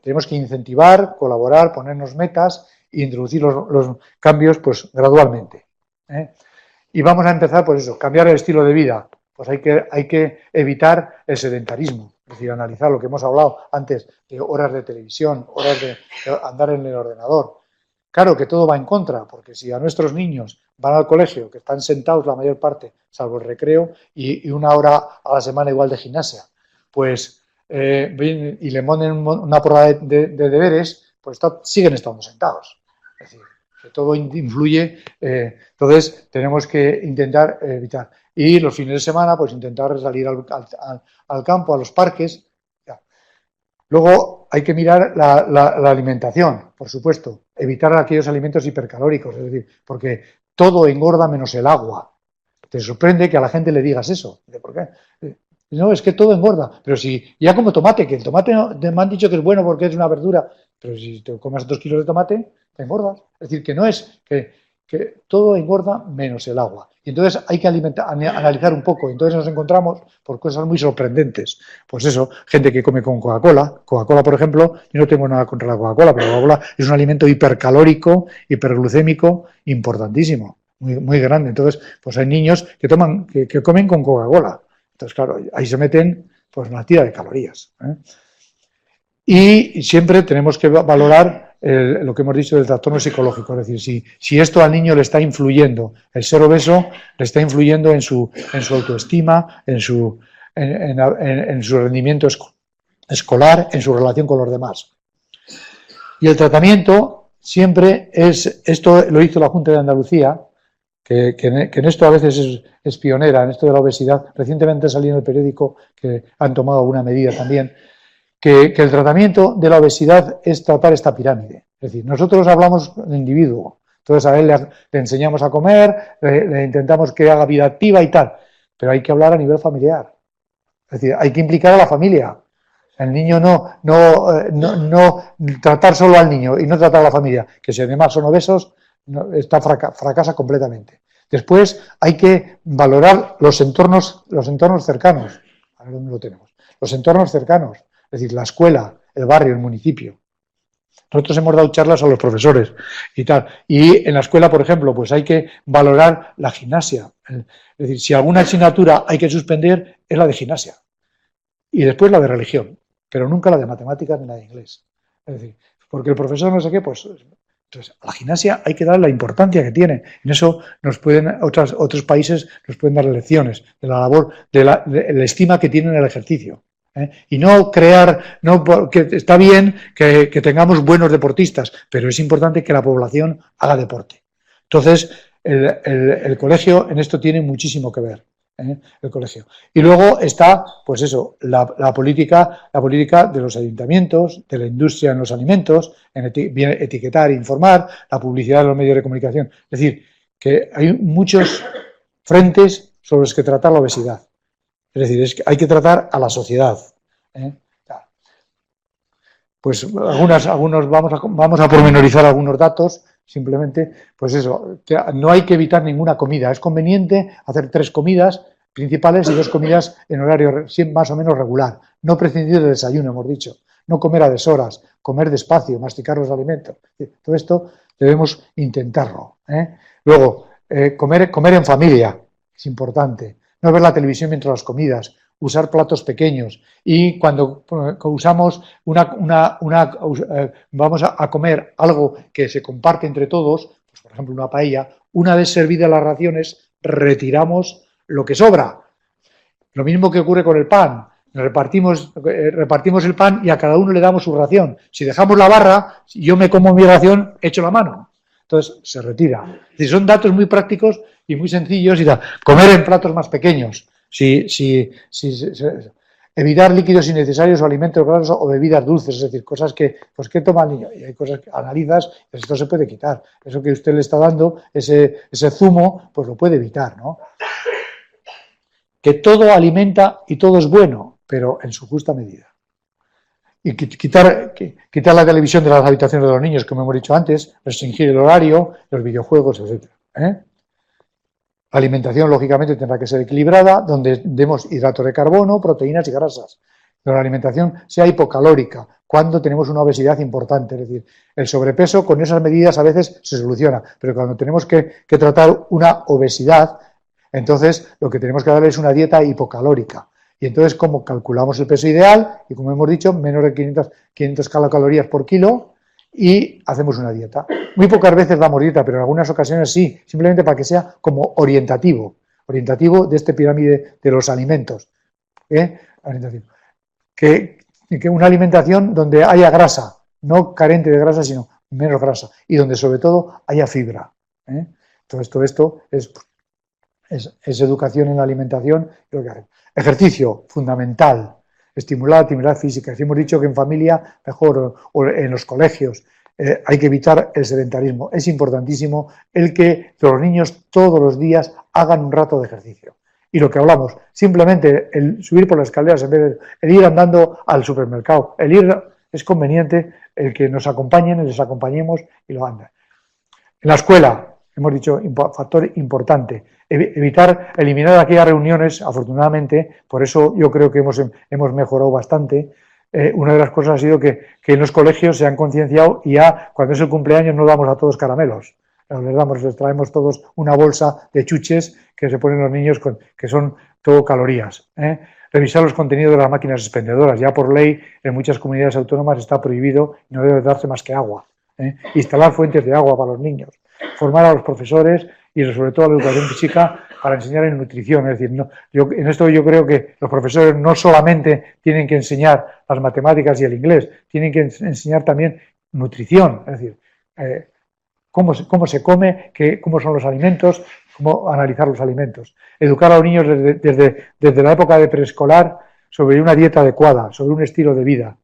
Tenemos que incentivar, colaborar, ponernos metas e introducir los cambios pues gradualmente. Y vamos a empezar por eso, cambiar el estilo de vida. Pues hay que evitar el sedentarismo, es decir, analizar lo que hemos hablado antes de horas de televisión, horas de andar en el ordenador. Claro que todo va en contra, porque si a nuestros niños van al colegio, que están sentados la mayor parte, salvo el recreo, y 1 hora a la semana igual de gimnasia, pues y le ponen una prueba de deberes, pues siguen estando sentados. Es decir, que todo influye, entonces tenemos que intentar evitar. Y los fines de semana, pues intentar salir al campo, a los parques. Ya. Luego hay que mirar la alimentación, por supuesto. Evitar aquellos alimentos hipercalóricos, es decir, porque todo engorda menos el agua. Te sorprende que a la gente le digas eso. ¿Por qué? No, es que todo engorda. Pero si ya como tomate, que el tomate me han dicho que es bueno porque es una verdura, pero si te comes 2 kilos de tomate, te engordas. Es decir, que no es que todo engorda menos el agua. Y entonces hay que analizar un poco. Entonces nos encontramos por cosas muy sorprendentes. Pues eso, gente que come con Coca-Cola. Coca-Cola, por ejemplo, yo no tengo nada contra la Coca-Cola, pero la Coca-Cola es un alimento hipercalórico, hiperglucémico, importantísimo, muy, muy grande. Entonces, pues hay niños que comen con Coca-Cola. Entonces, claro, ahí se meten pues una tira de calorías. Y siempre tenemos que valorar lo que hemos dicho del trastorno psicológico, es decir, si esto al niño le está influyendo, el ser obeso le está influyendo en su autoestima, en su rendimiento escolar, en su relación con los demás. Y el tratamiento siempre esto lo hizo la Junta de Andalucía, que en esto a veces es pionera, en esto de la obesidad. Recientemente salió en el periódico que han tomado alguna medida también, que el tratamiento de la obesidad es tratar esta pirámide. Es decir, nosotros hablamos del individuo, entonces a él le enseñamos a comer, le intentamos que haga vida activa y tal, pero hay que hablar a nivel familiar. Es decir, hay que implicar a la familia. El niño no tratar solo al niño y no tratar a la familia, que si además son obesos, fracasa completamente. Después hay que valorar los entornos cercanos. A ver dónde lo tenemos. Los entornos cercanos. Es decir, la escuela, el barrio, el municipio. Nosotros hemos dado charlas a los profesores y tal. Y en la escuela, por ejemplo, pues hay que valorar la gimnasia. Es decir, si alguna asignatura hay que suspender, es la de gimnasia. Y después la de religión. Pero nunca la de matemáticas ni la de inglés. Es decir, porque el profesor no sé qué, pues Entonces, a la gimnasia hay que dar la importancia que tiene. En eso otros países nos pueden dar lecciones de la labor, de la estima que tienen el ejercicio. Y no crear, que está bien que tengamos buenos deportistas, pero es importante que la población haga deporte. Entonces, el colegio en esto tiene muchísimo que ver. El colegio. Y luego está, pues eso, la política de los ayuntamientos, de la industria en los alimentos, en etiquetar, informar, la publicidad de los medios de comunicación. Es decir, que hay muchos frentes sobre los que tratar la obesidad. Es decir, es que hay que tratar a la sociedad. Pues vamos a pormenorizar algunos datos. Simplemente, pues eso, no hay que evitar ninguna comida. Es conveniente hacer 3 comidas principales y 2 comidas en horario más o menos regular. No prescindir del desayuno, hemos dicho. No comer a deshoras, comer despacio, masticar los alimentos. Todo esto debemos intentarlo. Luego, comer en familia, es importante. No ver la televisión mientras las comidas. Usar platos pequeños y cuando usamos vamos a comer algo que se comparte entre todos, pues por ejemplo una paella, una vez servidas las raciones, retiramos lo que sobra. Lo mismo que ocurre con el pan. Repartimos el pan y a cada uno le damos su ración. Si dejamos la barra, si yo me como mi ración, echo la mano. Entonces se retira. Es decir, son datos muy prácticos y muy sencillos. Comer en platos más pequeños. Evitar líquidos innecesarios o alimentos grasos o bebidas dulces, es decir, cosas que, pues, ¿qué toma el niño? Y hay cosas que analizas, esto se puede quitar. Eso que usted le está dando, ese zumo, pues lo puede evitar, ¿no? Que todo alimenta y todo es bueno, pero en su justa medida. Y quitar la televisión de las habitaciones de los niños, como hemos dicho antes, restringir el horario, los videojuegos, etc. La alimentación, lógicamente, tendrá que ser equilibrada, donde demos hidratos de carbono, proteínas y grasas. Pero la alimentación sea hipocalórica, cuando tenemos una obesidad importante. Es decir, el sobrepeso con esas medidas a veces se soluciona, pero cuando tenemos que tratar una obesidad, entonces lo que tenemos que darle es una dieta hipocalórica. Y entonces, como calculamos el peso ideal, y como hemos dicho, menos de 500 calorías por kilo, y hacemos una dieta. Muy pocas veces damos dieta, pero en algunas ocasiones sí, simplemente para que sea como orientativo de esta pirámide de los alimentos. Orientativo. Que una alimentación donde haya grasa, no carente de grasa, sino menos grasa, y donde sobre todo haya fibra. Todo esto es educación en la alimentación. Ejercicio, fundamental. Estimular la actividad física. Si hemos dicho que en familia, mejor, o en los colegios, hay que evitar el sedentarismo. Es importantísimo el que los niños todos los días hagan un rato de ejercicio. Y lo que hablamos, simplemente el subir por las escaleras en vez de el ir andando al supermercado. Es conveniente el que nos acompañen, les acompañemos y lo anden. En la escuela, hemos dicho, factor importante, eliminar aquellas reuniones, afortunadamente, por eso yo creo que hemos mejorado bastante. Una de las cosas ha sido que en los colegios se han concienciado y ya cuando es el cumpleaños no damos a todos caramelos. Les traemos todos una bolsa de chuches que se ponen los niños que son todo calorías. Revisar los contenidos de las máquinas expendedoras. Ya por ley en muchas comunidades autónomas está prohibido y no debe darse más que agua. Instalar fuentes de agua para los niños. Formar a los profesores y sobre todo a la educación física para enseñar en nutrición. Es decir, en esto yo creo que los profesores no solamente tienen que enseñar las matemáticas y el inglés, tienen que enseñar también nutrición. Es decir, cómo se come, cómo son los alimentos, cómo analizar los alimentos. Educar a los niños desde la época de preescolar sobre una dieta adecuada, sobre un estilo de vida.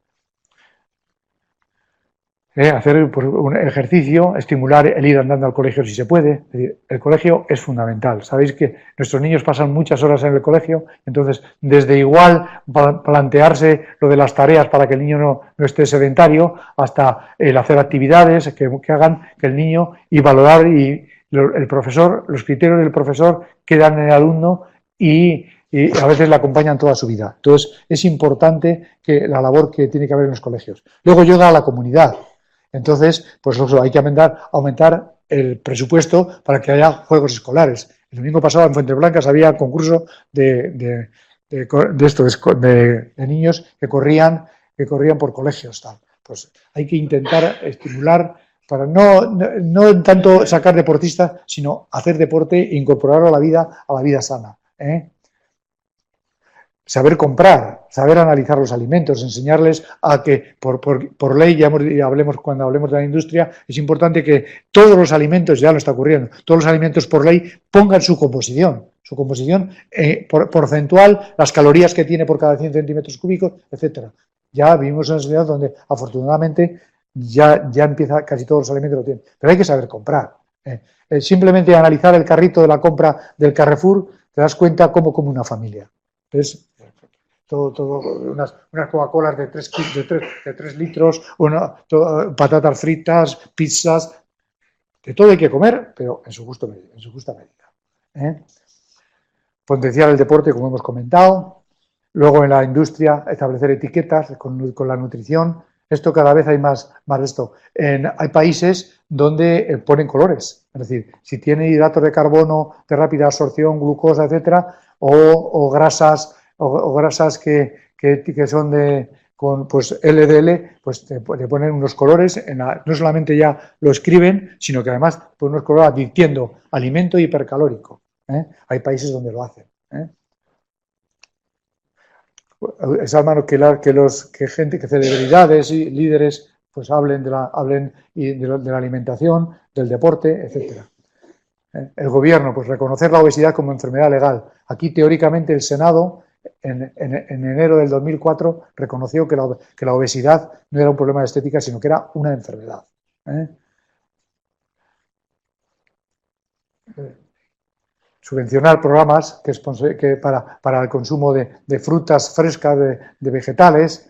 Hacer un ejercicio, estimular el ir andando al colegio si se puede. Es decir, el colegio es fundamental. Sabéis que nuestros niños pasan muchas horas en el colegio, entonces desde igual plantearse lo de las tareas para que el niño no esté sedentario, hasta el hacer actividades que hagan que el niño y valorar y el profesor, los criterios del profesor quedan en el alumno y a veces le acompañan toda su vida. Entonces es importante que la labor que tiene que haber en los colegios. Luego llega a la comunidad. Entonces, pues hay que aumentar el presupuesto para que haya juegos escolares. El domingo pasado en Fuenteblancas había concurso de niños que corrían por colegios. Tal. Pues hay que intentar estimular para no tanto sacar deportistas, sino hacer deporte e incorporarlo a la vida sana. Saber comprar, saber analizar los alimentos, enseñarles a que por ley, cuando hablemos de la industria, es importante que todos los alimentos, ya lo está ocurriendo, todos los alimentos por ley pongan su composición porcentual, las calorías que tiene por cada 100 centímetros cúbicos, etcétera. Ya vivimos en una sociedad donde afortunadamente ya empieza, casi todos los alimentos lo tienen, pero hay que saber comprar. Simplemente analizar el carrito de la compra del Carrefour, te das cuenta cómo come una familia. Entonces, unas Coca-Colas de 3 litros, patatas fritas, pizzas, de todo hay que comer, pero en su justa medida. Potenciar el deporte, como hemos comentado. Luego en la industria, establecer etiquetas con la nutrición. Esto cada vez hay más de esto. Hay países donde ponen colores, es decir, si tiene hidratos de carbono de rápida absorción, glucosa, etcétera, o grasas que son con LDL, pues le ponen unos colores, no solamente ya lo escriben, sino que además ponen unos colores advirtiendo alimento hipercalórico. Hay países donde lo hacen. Es algo que celebridades y líderes pues hablen de la alimentación, del deporte, etcétera. El gobierno, pues reconocer la obesidad como enfermedad legal. Aquí teóricamente el Senado en enero del 2004 reconoció que la obesidad no era un problema de estética, sino que era una enfermedad. Subvencionar programas para el consumo de frutas frescas, de vegetales,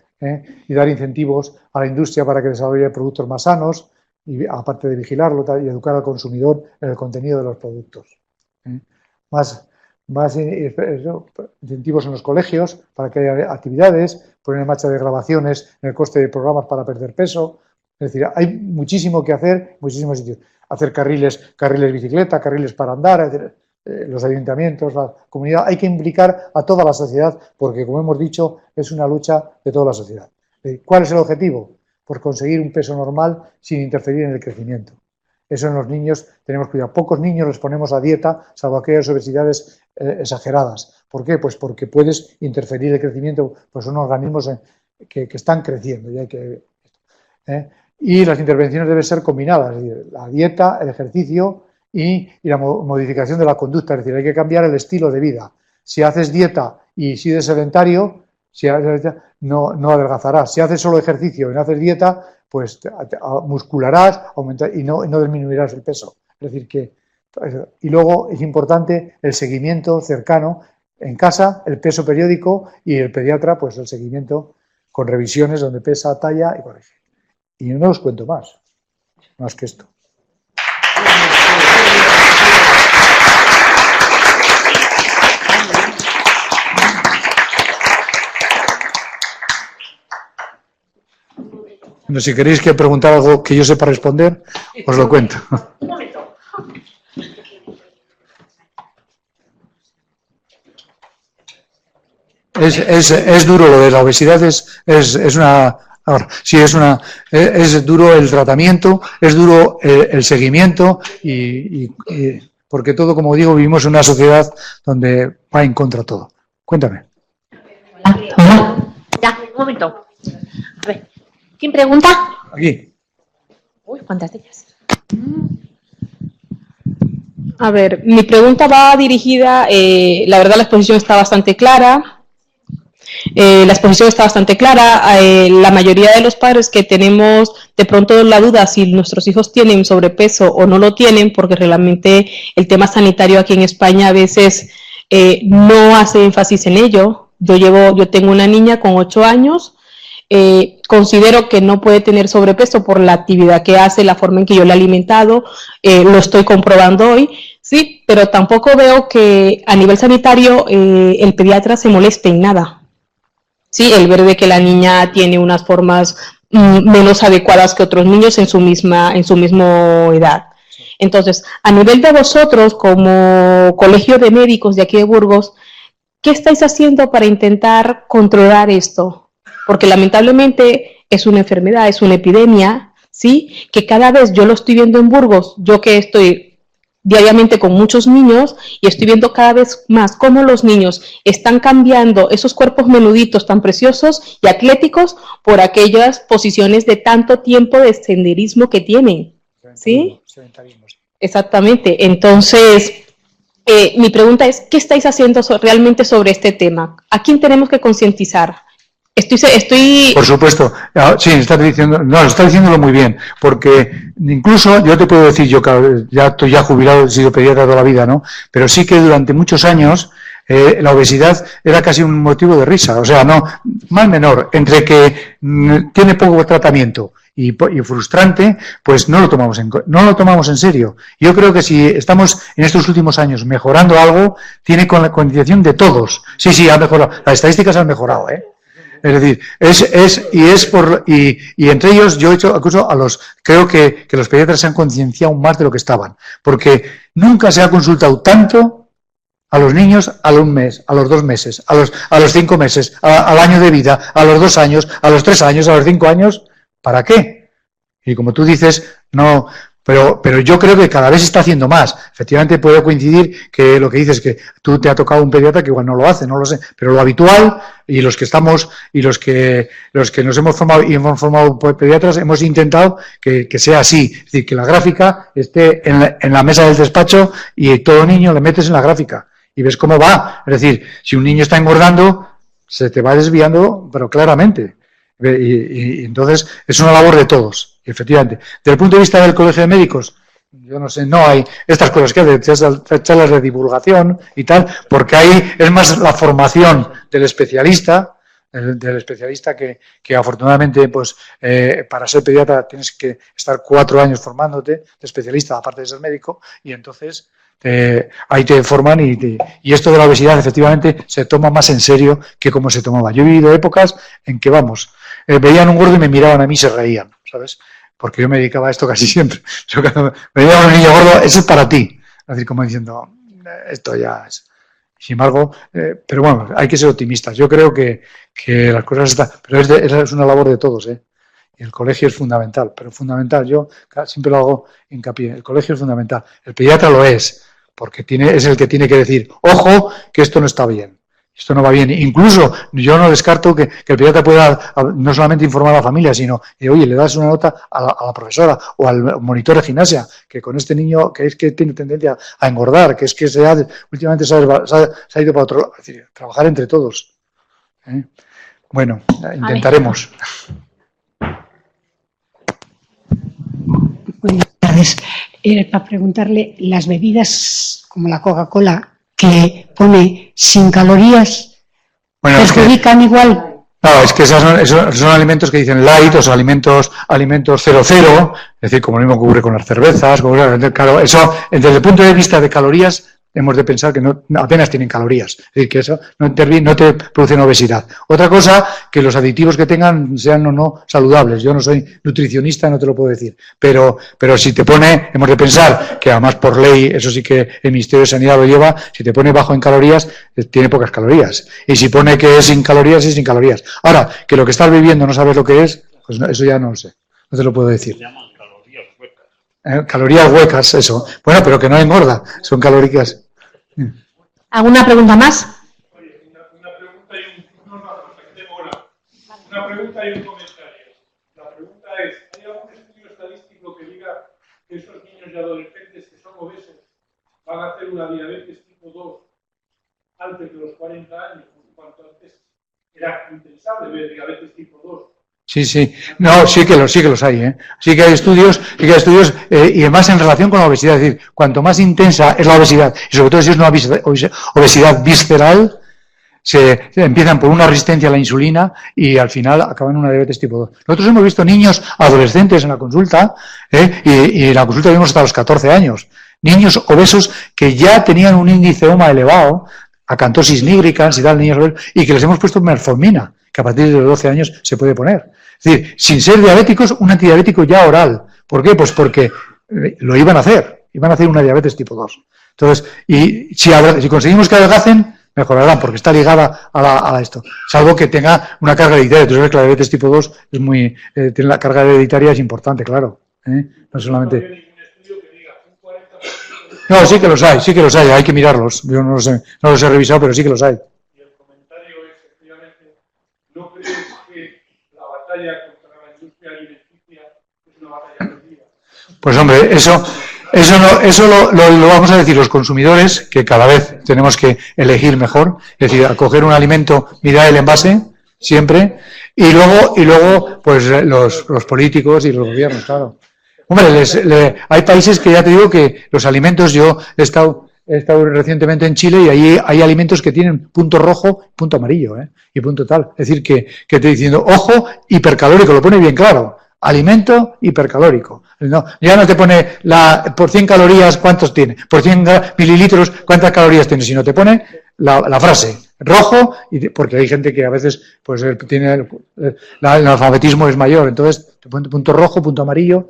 y dar incentivos a la industria para que desarrolle productos más sanos, y aparte de vigilarlo y educar al consumidor en el contenido de los productos. Más incentivos en los colegios para que haya actividades, poner en marcha de grabaciones en el coste de programas para perder peso. Es decir, hay muchísimo que hacer, muchísimos sitios. Hacer carriles bicicleta, carriles para andar, etc. Los ayuntamientos, la comunidad. Hay que implicar a toda la sociedad porque, como hemos dicho, es una lucha de toda la sociedad. ¿Cuál es el objetivo? Pues conseguir un peso normal sin interferir en el crecimiento. Eso en los niños tenemos cuidado. Pocos niños les ponemos a dieta, salvo aquellas obesidades exageradas. ¿Por qué? Pues porque puedes interferir el crecimiento, pues son organismos que están creciendo. Y las intervenciones deben ser combinadas, es decir, la dieta, el ejercicio y la modificación de la conducta. Es decir, hay que cambiar el estilo de vida. Si haces dieta y sigues sedentario, no adelgazarás. Si haces solo ejercicio y no haces dieta, pues muscularás y no disminuirás el peso. Es decir, y luego es importante el seguimiento cercano en casa, el peso periódico, y el pediatra, pues el seguimiento con revisiones donde pesa, talla y corrige. Y no os cuento más que esto. Bueno, si queréis que preguntar algo que yo sepa responder, os lo cuento. Un momento. Es duro lo de la obesidad, es una... Ahora, sí, es duro el tratamiento, es duro el seguimiento y porque todo, como digo, vivimos en una sociedad donde va en contra todo. Cuéntame. Ya, un momento. A ver, ¿quién pregunta? Aquí. Uy, ¿cuántas de ellas? A ver, mi pregunta va dirigida, la verdad la exposición está bastante clara. La mayoría de los padres que tenemos de pronto la duda si nuestros hijos tienen sobrepeso o no lo tienen, porque realmente el tema sanitario aquí en España a veces no hace énfasis en ello. Yo tengo una niña con 8 años, considero que no puede tener sobrepeso por la actividad que hace, la forma en que yo la he alimentado, lo estoy comprobando hoy, sí, pero tampoco veo que a nivel sanitario el pediatra se moleste en nada. Sí, el ver de que la niña tiene unas formas menos adecuadas que otros niños en su misma edad. Entonces, a nivel de vosotros, como colegio de médicos de aquí de Burgos, ¿qué estáis haciendo para intentar controlar esto? Porque lamentablemente es una enfermedad, es una epidemia, ¿sí? Que cada vez yo lo estoy viendo en Burgos, yo que estoy diariamente con muchos niños y estoy viendo cada vez más cómo los niños están cambiando esos cuerpos menuditos tan preciosos y atléticos por aquellas posiciones de tanto tiempo de senderismo que tienen, ¿sí? Exactamente. Entonces, mi pregunta es, ¿qué estáis haciendo realmente sobre este tema? ¿A quién tenemos que concientizar? Por supuesto, sí, estás diciéndolo muy bien, porque incluso yo te puedo decir, yo ya estoy jubilado, he sido pediatra toda la vida, ¿no? Pero sí que durante muchos años la obesidad era casi un motivo de risa, o sea, no, mal menor, entre que tiene poco tratamiento y frustrante, pues no lo tomamos en serio. Yo creo que si estamos en estos últimos años mejorando algo, tiene con la concientización de todos. Sí, ha mejorado, las estadísticas han mejorado, ¿eh? Es decir, y entre ellos yo he hecho acuso a creo que los pediatras se han concienciado más de lo que estaban, porque nunca se ha consultado tanto a los niños a un mes, a los 2 meses, a los 5 meses, al año de vida, a los 2 años, a los 3 años, a los 5 años, ¿para qué? Y como tú dices, no. Pero yo creo que cada vez se está haciendo más. Efectivamente puede coincidir que lo que dices que tú te ha tocado un pediatra que igual no lo hace, no lo sé. Pero lo habitual, y los que estamos, y los que nos hemos formado y hemos formado pediatras, hemos intentado que sea así. Es decir, que la gráfica esté en la mesa del despacho y todo niño le metes en la gráfica y ves cómo va. Es decir, si un niño está engordando, se te va desviando, pero claramente. Y entonces es una labor de todos. Y efectivamente, desde el punto de vista del Colegio de Médicos, yo no sé, no hay estas cosas que hay, charlas de divulgación y tal, porque ahí es más la formación del especialista que afortunadamente, pues, para ser pediatra tienes que estar 4 años formándote de especialista, aparte de ser médico, y entonces ahí te forman y esto de la obesidad efectivamente se toma más en serio que como se tomaba. Yo he vivido épocas en que, veían un gordo y me miraban a mí y se reían, ¿sabes? Porque yo me dedicaba a esto casi siempre. Yo cuando me veía un niño gordo, eso es para ti. Es decir, como diciendo, esto ya es. Sin embargo, pero bueno, hay que ser optimistas. Yo creo que las cosas están. Pero es una labor de todos, ¿eh? Y el colegio es fundamental, pero fundamental. Yo siempre lo hago hincapié. El colegio es fundamental. El pediatra lo es, porque es el que tiene que decir, ojo, que esto no está bien. Esto no va bien. Incluso yo no descarto que el pediatra pueda no solamente informar a la familia, sino que, oye, le das una nota a la profesora o al monitor de gimnasia, que con este niño que es que tiene tendencia a engordar, que es que últimamente se ha ido para otro lado. Es decir, trabajar entre todos. Bueno, intentaremos. Buenas tardes. Para preguntarle, las bebidas como la Coca-Cola, que pone sin calorías, ¿perjudican igual? No, es que esos son alimentos que dicen light, o son alimentos 00, es decir, como lo mismo que ocurre con las cervezas, claro, eso, desde el punto de vista de calorías, hemos de pensar que apenas tienen calorías, es decir, que eso no te produce obesidad. Otra cosa, que los aditivos que tengan sean o no saludables. Yo no soy nutricionista, no te lo puedo decir, pero si te pone, hemos de pensar que además por ley, eso sí que el Ministerio de Sanidad lo lleva, si te pone bajo en calorías, tiene pocas calorías, y si pone que es sin calorías, es sin calorías. Ahora, que lo que estás bebiendo no sabes lo que es, pues no, eso ya no lo sé, no te lo puedo decir. Se llaman calorías huecas. Calorías huecas, eso. Bueno, pero que no engorda, son calorías. ¿Alguna pregunta más? Una pregunta y un comentario. La pregunta es, ¿hay algún estudio estadístico que diga que esos niños y adolescentes que son obesos van a hacer una diabetes tipo 2 antes de los 40 años? Cuanto antes era impensable ver diabetes tipo 2. Sí. No, sí que los hay, ¿eh? Sí que hay estudios, y además en relación con la obesidad. Es decir, cuanto más intensa es la obesidad, y sobre todo si es una obesidad visceral, se empiezan por una resistencia a la insulina y al final acaban en una diabetes tipo 2. Nosotros hemos visto niños adolescentes en la consulta, y en la consulta vimos hasta los 14 años. Niños obesos que ya tenían un índice OMA elevado, acantosis nigricans y tal, niños obesos, y que les hemos puesto metformina, que a partir de los 12 años se puede poner. Es decir, sin ser diabéticos, un antidiabético ya oral. ¿Por qué? Pues porque lo iban a hacer una diabetes tipo 2. Entonces, y si conseguimos que adelgacen, mejorarán, porque está ligada a esto, salvo que tenga una carga hereditaria. Entonces, la diabetes tipo 2 es tiene la carga hereditaria es importante, claro, no solamente... No, sí que los hay, hay que mirarlos. Yo no los he revisado, pero sí que los hay. Y el comentario es, efectivamente, ¿no crees que la batalla contra la industria alimenticia es una batalla perdida? Pues hombre, eso lo vamos a decir los consumidores, que cada vez tenemos que elegir mejor, es decir, a coger un alimento, mirar el envase, siempre, y luego pues los políticos y los gobiernos, claro. Hombre, hay países que ya te digo que los alimentos, yo he estado recientemente en Chile y allí hay alimentos que tienen punto rojo, punto amarillo, y punto tal. Es decir, que te estoy diciendo, ojo, hipercalórico, lo pone bien claro. Alimento hipercalórico. No, ya no te pone por 100 calorías cuántos tiene, por 100 mililitros cuántas calorías tiene, sino te pone la frase rojo, porque hay gente que a veces pues tiene el analfabetismo es mayor, entonces te pone punto rojo, punto amarillo.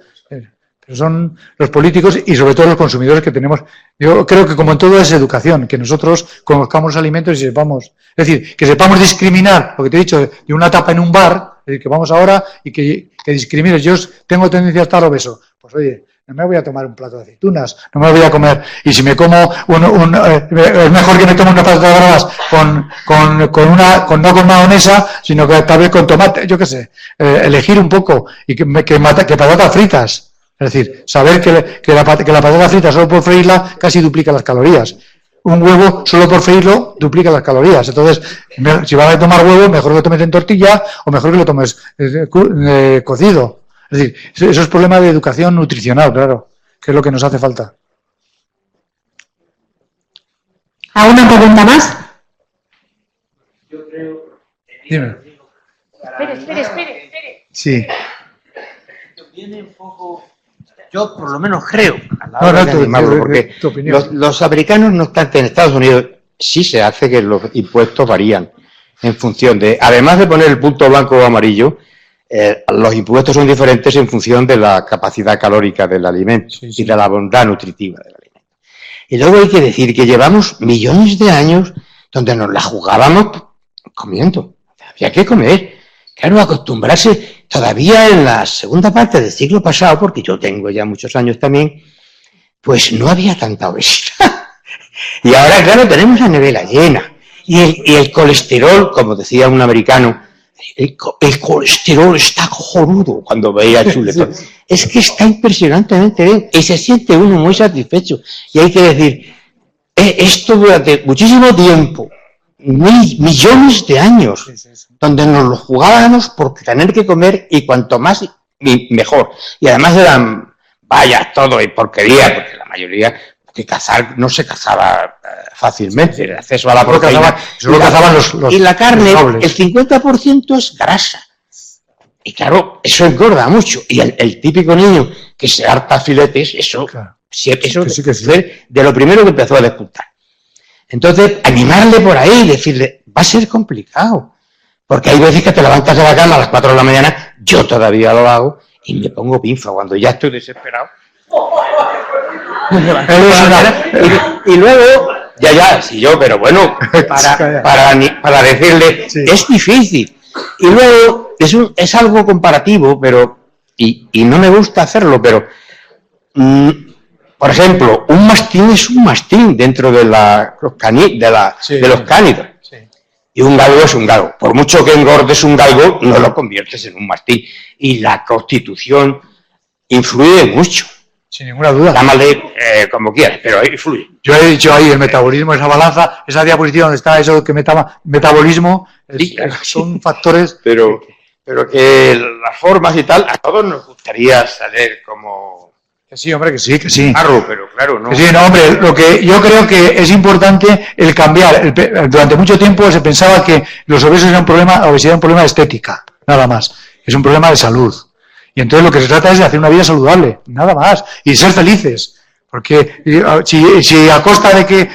Pero son los políticos y sobre todo los consumidores que tenemos. Yo creo que como en todo es educación, que nosotros conozcamos los alimentos y sepamos, es decir, que sepamos discriminar, lo que te he dicho, de una tapa en un bar, es decir, que vamos ahora y que discrimines. Yo tengo tendencia a estar obeso. Pues oye, no me voy a tomar un plato de aceitunas, no me voy a comer, y si me como es mejor que me tome una patata bravas no con mayonesa, sino que tal vez con tomate, yo qué sé, elegir un poco, y que patatas fritas. Es decir, saber que la patata frita solo por freírla casi duplica las calorías. Un huevo solo por freírlo duplica las calorías. Entonces, si vas a tomar huevo, mejor que lo tomes en tortilla o mejor que lo tomes cocido. Es decir, eso es problema de educación nutricional, claro, que es lo que nos hace falta. ¿Alguna pregunta más? Yo creo... Dime. Espere. Sí. Viene un poco... Yo por lo menos creo, a la hora de animarlo, porque los americanos, no obstante, en Estados Unidos sí se hace que los impuestos varían en función de, además de poner el punto blanco o amarillo, los impuestos son diferentes en función de la capacidad calórica del alimento y de la bondad nutritiva del alimento. Y luego hay que decir que llevamos millones de años donde nos la jugábamos comiendo. Había que comer. Claro, acostumbrarse todavía en la segunda parte del siglo pasado, porque yo tengo ya muchos años también, pues no había tanta obesidad. Y ahora, claro, tenemos la nevera llena. Y el colesterol, como decía un americano, el colesterol está cojonudo cuando veía el chuletón. Es que está impresionantemente bien y se siente uno muy satisfecho. Y hay que decir, esto durante muchísimo tiempo, millones de años, donde nos lo jugábamos por tener que comer y cuanto más, mejor. Y además eran vallas, todo y porquería, porque la mayoría que cazar no se cazaba fácilmente, el acceso a la proteína. Y la carne, el 50% es grasa. Y claro, eso engorda mucho. Y el típico niño que se harta filetes, eso fue de lo primero que empezó a despuntar. Entonces, animarle por ahí y decirle, va a ser complicado. Porque hay veces que te levantas de la cama a las 4 de la mañana, yo todavía lo hago, y me pongo pinza cuando ya estoy desesperado. Y luego, pero bueno, para decirle, es difícil. Y luego, es algo comparativo, pero, y no me gusta hacerlo, pero, por ejemplo, un mastín es un mastín dentro de los cánidos. Y un galgo es un galgo. Por mucho que engordes un galgo, no lo conviertes en un mastín. Y la constitución influye mucho. Sin ninguna duda. Llámale como quieras, pero influye. Yo he dicho ahí el metabolismo, esa balanza, esa diapositiva donde está eso que metabolismo, son factores... Pero que las formas y tal, a todos nos gustaría saber como... Que sí, hombre, que sí. Pero claro, no. Que sí, no, hombre, lo que yo creo que es importante el cambiar. Durante mucho tiempo se pensaba que los obesos eran la obesidad era un problema de estética, nada más. Es un problema de salud. Y entonces lo que se trata es de hacer una vida saludable, nada más, y ser felices. Porque si a costa de que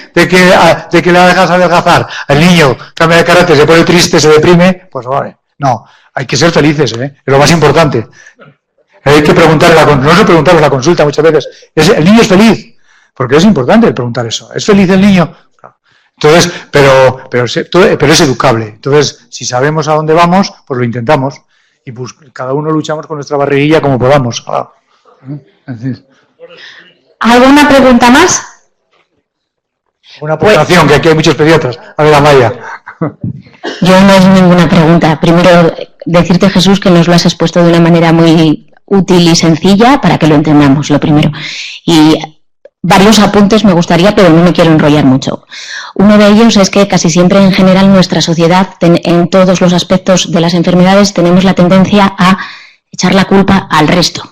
le dejas adelgazar al niño, cambia de carácter, se pone triste, se deprime, pues vale. No, hay que ser felices, es lo más importante. Hay que preguntarle no se preguntar en la consulta muchas veces. El niño es feliz, porque es importante preguntar eso. ¿Es feliz el niño? Entonces, pero es educable. Entonces, si sabemos a dónde vamos, pues lo intentamos. Y pues cada uno luchamos con nuestra barriguilla como podamos. ¿Alguna pregunta más? Una aportación, que aquí hay muchos pediatras. A ver, Amaya. Yo no es ninguna pregunta. Primero, decirte, Jesús, que nos lo has expuesto de una manera muy útil y sencilla para que lo entendamos, lo primero. Y varios apuntes me gustaría, pero no me quiero enrollar mucho. Uno de ellos es que casi siempre en general en nuestra sociedad, en todos los aspectos de las enfermedades, tenemos la tendencia a echar la culpa al resto.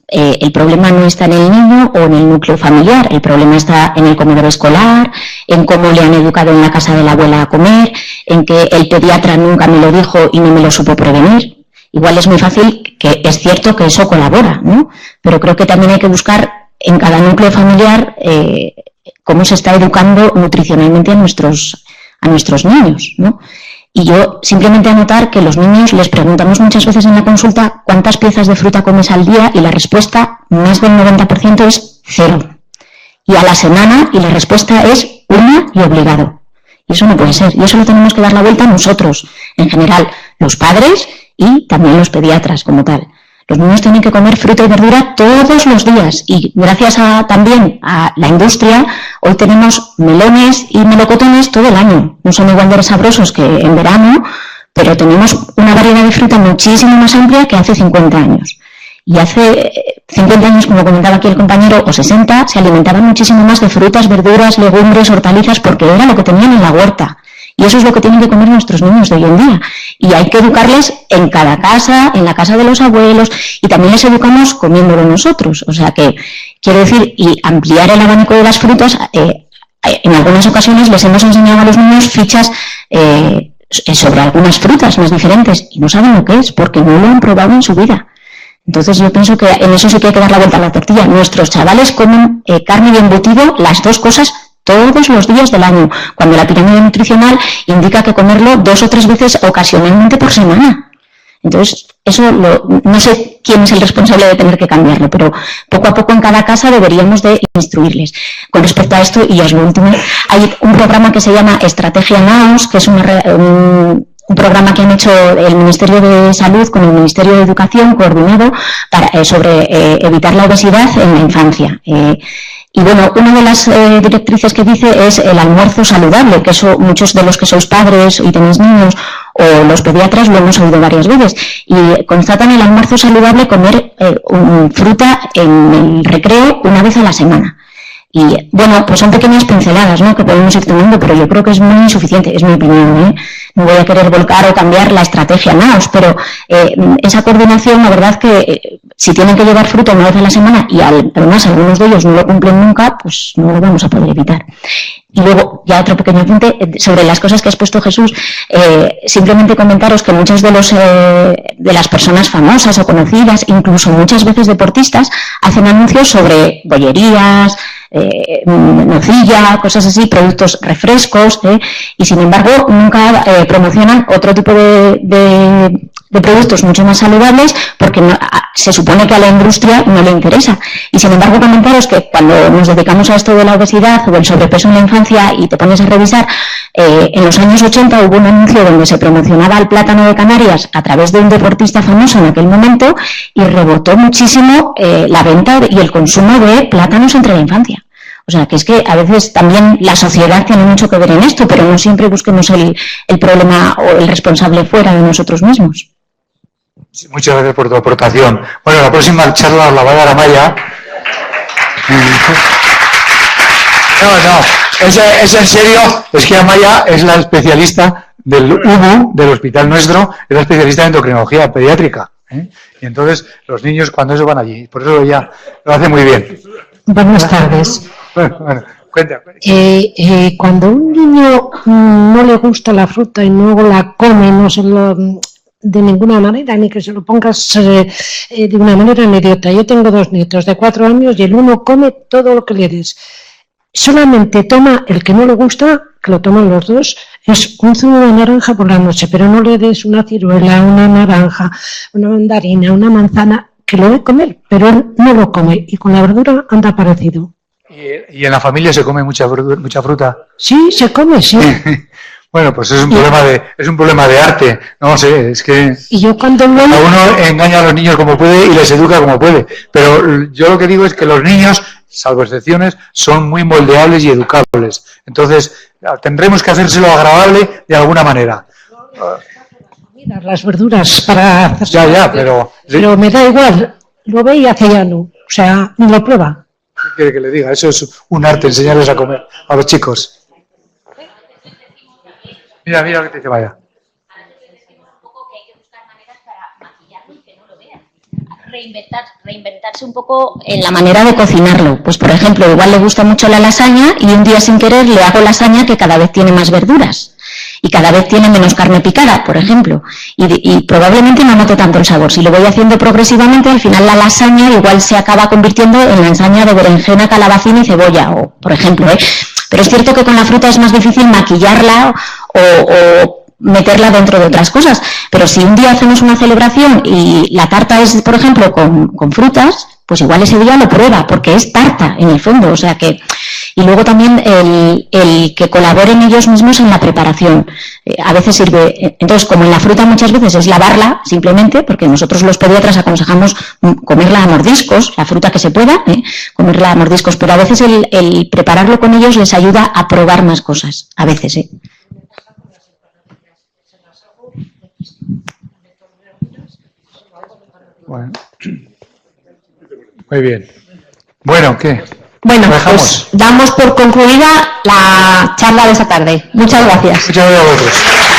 El problema no está en el niño o en el núcleo familiar, el problema está en el comedor escolar, en cómo le han educado en la casa de la abuela a comer, en que el pediatra nunca me lo dijo y no me lo supo prevenir. Igual es muy fácil, que es cierto que eso colabora, ¿no? Pero creo que también hay que buscar en cada núcleo familiar cómo se está educando nutricionalmente a nuestros niños, ¿no? Y yo simplemente anotar que los niños les preguntamos muchas veces en la consulta cuántas piezas de fruta comes al día y la respuesta, más del 90% es 0. Y a la semana y la respuesta es 1 y obligado. Y eso no puede ser. Y eso lo tenemos que dar la vuelta nosotros, en general, los padres y también los pediatras como tal. Los niños tienen que comer fruta y verdura todos los días y gracias también a la industria, hoy tenemos melones y melocotones todo el año. No son igual de sabrosos que en verano, pero tenemos una variedad de fruta muchísimo más amplia que hace 50 años. Y hace 50 años, como comentaba aquí el compañero, o 60, se alimentaban muchísimo más de frutas, verduras, legumbres, hortalizas, porque era lo que tenían en la huerta. Y eso es lo que tienen que comer nuestros niños de hoy en día. Y hay que educarles en cada casa, en la casa de los abuelos, y también les educamos comiéndolo nosotros. O sea que, quiero decir, y ampliar el abanico de las frutas, en algunas ocasiones les hemos enseñado a los niños fichas sobre algunas frutas más diferentes, y no saben lo que es, porque no lo han probado en su vida. Entonces yo pienso que en eso sí que hay que dar la vuelta a la tortilla. Nuestros chavales comen carne y embutido, las dos cosas, todos los días del año, cuando la pirámide nutricional indica que comerlo 2 o 3 veces ocasionalmente por semana. Entonces, eso no sé quién es el responsable de tener que cambiarlo, pero poco a poco en cada casa deberíamos de instruirles. Con respecto a esto, y ya es lo último, hay un programa que se llama Estrategia NAOS, que es un programa que han hecho el Ministerio de Salud con el Ministerio de Educación coordinado sobre evitar la obesidad en la infancia. Y bueno, una de las directrices que dice es el almuerzo saludable, que eso muchos de los que sois padres y tenéis niños o los pediatras lo hemos oído varias veces. Y constatan el almuerzo saludable comer fruta en el recreo una vez a la semana. Y bueno, pues son pequeñas pinceladas, ¿no?, que podemos ir tomando, pero yo creo que es muy insuficiente, es mi opinión, ¿eh? No voy a querer volcar o cambiar la estrategia NAOS, pero esa coordinación, la verdad que si tienen que llevar fruta una vez a la semana y además algunos de ellos no lo cumplen nunca, pues no lo vamos a poder evitar. Y luego, ya otro pequeño apunte sobre las cosas que has puesto, Jesús, simplemente comentaros que muchas de las personas famosas o conocidas, incluso muchas veces deportistas, hacen anuncios sobre bollerías, nocilla, cosas así, productos refrescos, y sin embargo nunca promocionan otro tipo de productos mucho más saludables porque se supone que a la industria no le interesa. Y sin embargo comentaros que cuando nos dedicamos a esto de la obesidad o del sobrepeso en la infancia y te pones a revisar, en los años 80 hubo un anuncio donde se promocionaba el plátano de Canarias a través de un deportista famoso en aquel momento y rebotó muchísimo la venta y el consumo de plátanos entre la infancia. O sea, que es que a veces también la sociedad tiene mucho que ver en esto, pero no siempre busquemos el problema o el responsable fuera de nosotros mismos. Sí, muchas gracias por tu aportación. Bueno, la próxima charla la va a dar Amaya. No, es en serio, es que Amaya es la especialista del UBU, del hospital nuestro, es la especialista en endocrinología pediátrica. Y entonces los niños cuando eso van allí, por eso ella lo hace muy bien. Buenas tardes. Bueno, cuenta. Cuando a un niño no le gusta la fruta y no la come, no se lo de ninguna manera, ni que se lo pongas de una manera idiota. Yo tengo 2 nietos de 4 años y el uno come todo lo que le des. Solamente toma el que no le gusta, que lo toman los dos, es un zumo de naranja por la noche, pero no le des una ciruela, una naranja, una mandarina, una manzana, que lo debe comer, pero él no lo come y con la verdura anda parecido. ¿Y en la familia se come mucha fruta? Sí, se come, sí. Bueno, pues es un problema de arte. No sé, es que Y yo cuando cada uno engaña a los niños como puede y les educa como puede. Pero yo lo que digo es que los niños, salvo excepciones, son muy moldeables y educables. Entonces, tendremos que hacérselo agradable de alguna manera. las verduras para hacer... Ya, pero... Pero me da igual, lo ve y hace ya no. O sea, ni lo prueba. ¿Qué quiere que le diga? Eso es un arte, enseñarles a comer a los chicos. Mira lo que te dice, vaya. Reinventarse un poco en la manera de cocinarlo. Pues, por ejemplo, igual le gusta mucho la lasaña y un día sin querer le hago lasaña que cada vez tiene más verduras y cada vez tiene menos carne picada, por ejemplo. Y probablemente no note tanto el sabor. Si lo voy haciendo progresivamente, al final la lasaña igual se acaba convirtiendo en la ensaña de berenjena, calabacín y cebolla, o, por ejemplo, Pero es cierto que con la fruta es más difícil maquillarla o meterla dentro de otras cosas. Pero si un día hacemos una celebración y la tarta es, por ejemplo, con frutas, pues igual ese día lo prueba, porque es tarta en el fondo. O sea que... Y luego también el que colaboren ellos mismos en la preparación. A veces sirve... Entonces, como en la fruta muchas veces es lavarla, simplemente, porque nosotros los pediatras aconsejamos comerla a mordiscos, la fruta que se pueda, comerla a mordiscos, pero a veces el prepararlo con ellos les ayuda a probar más cosas. A veces, Bueno. Muy bien. Bueno, ¿qué? Bueno, pues damos por concluida la charla de esta tarde. Muchas gracias. Muchas gracias a vosotros.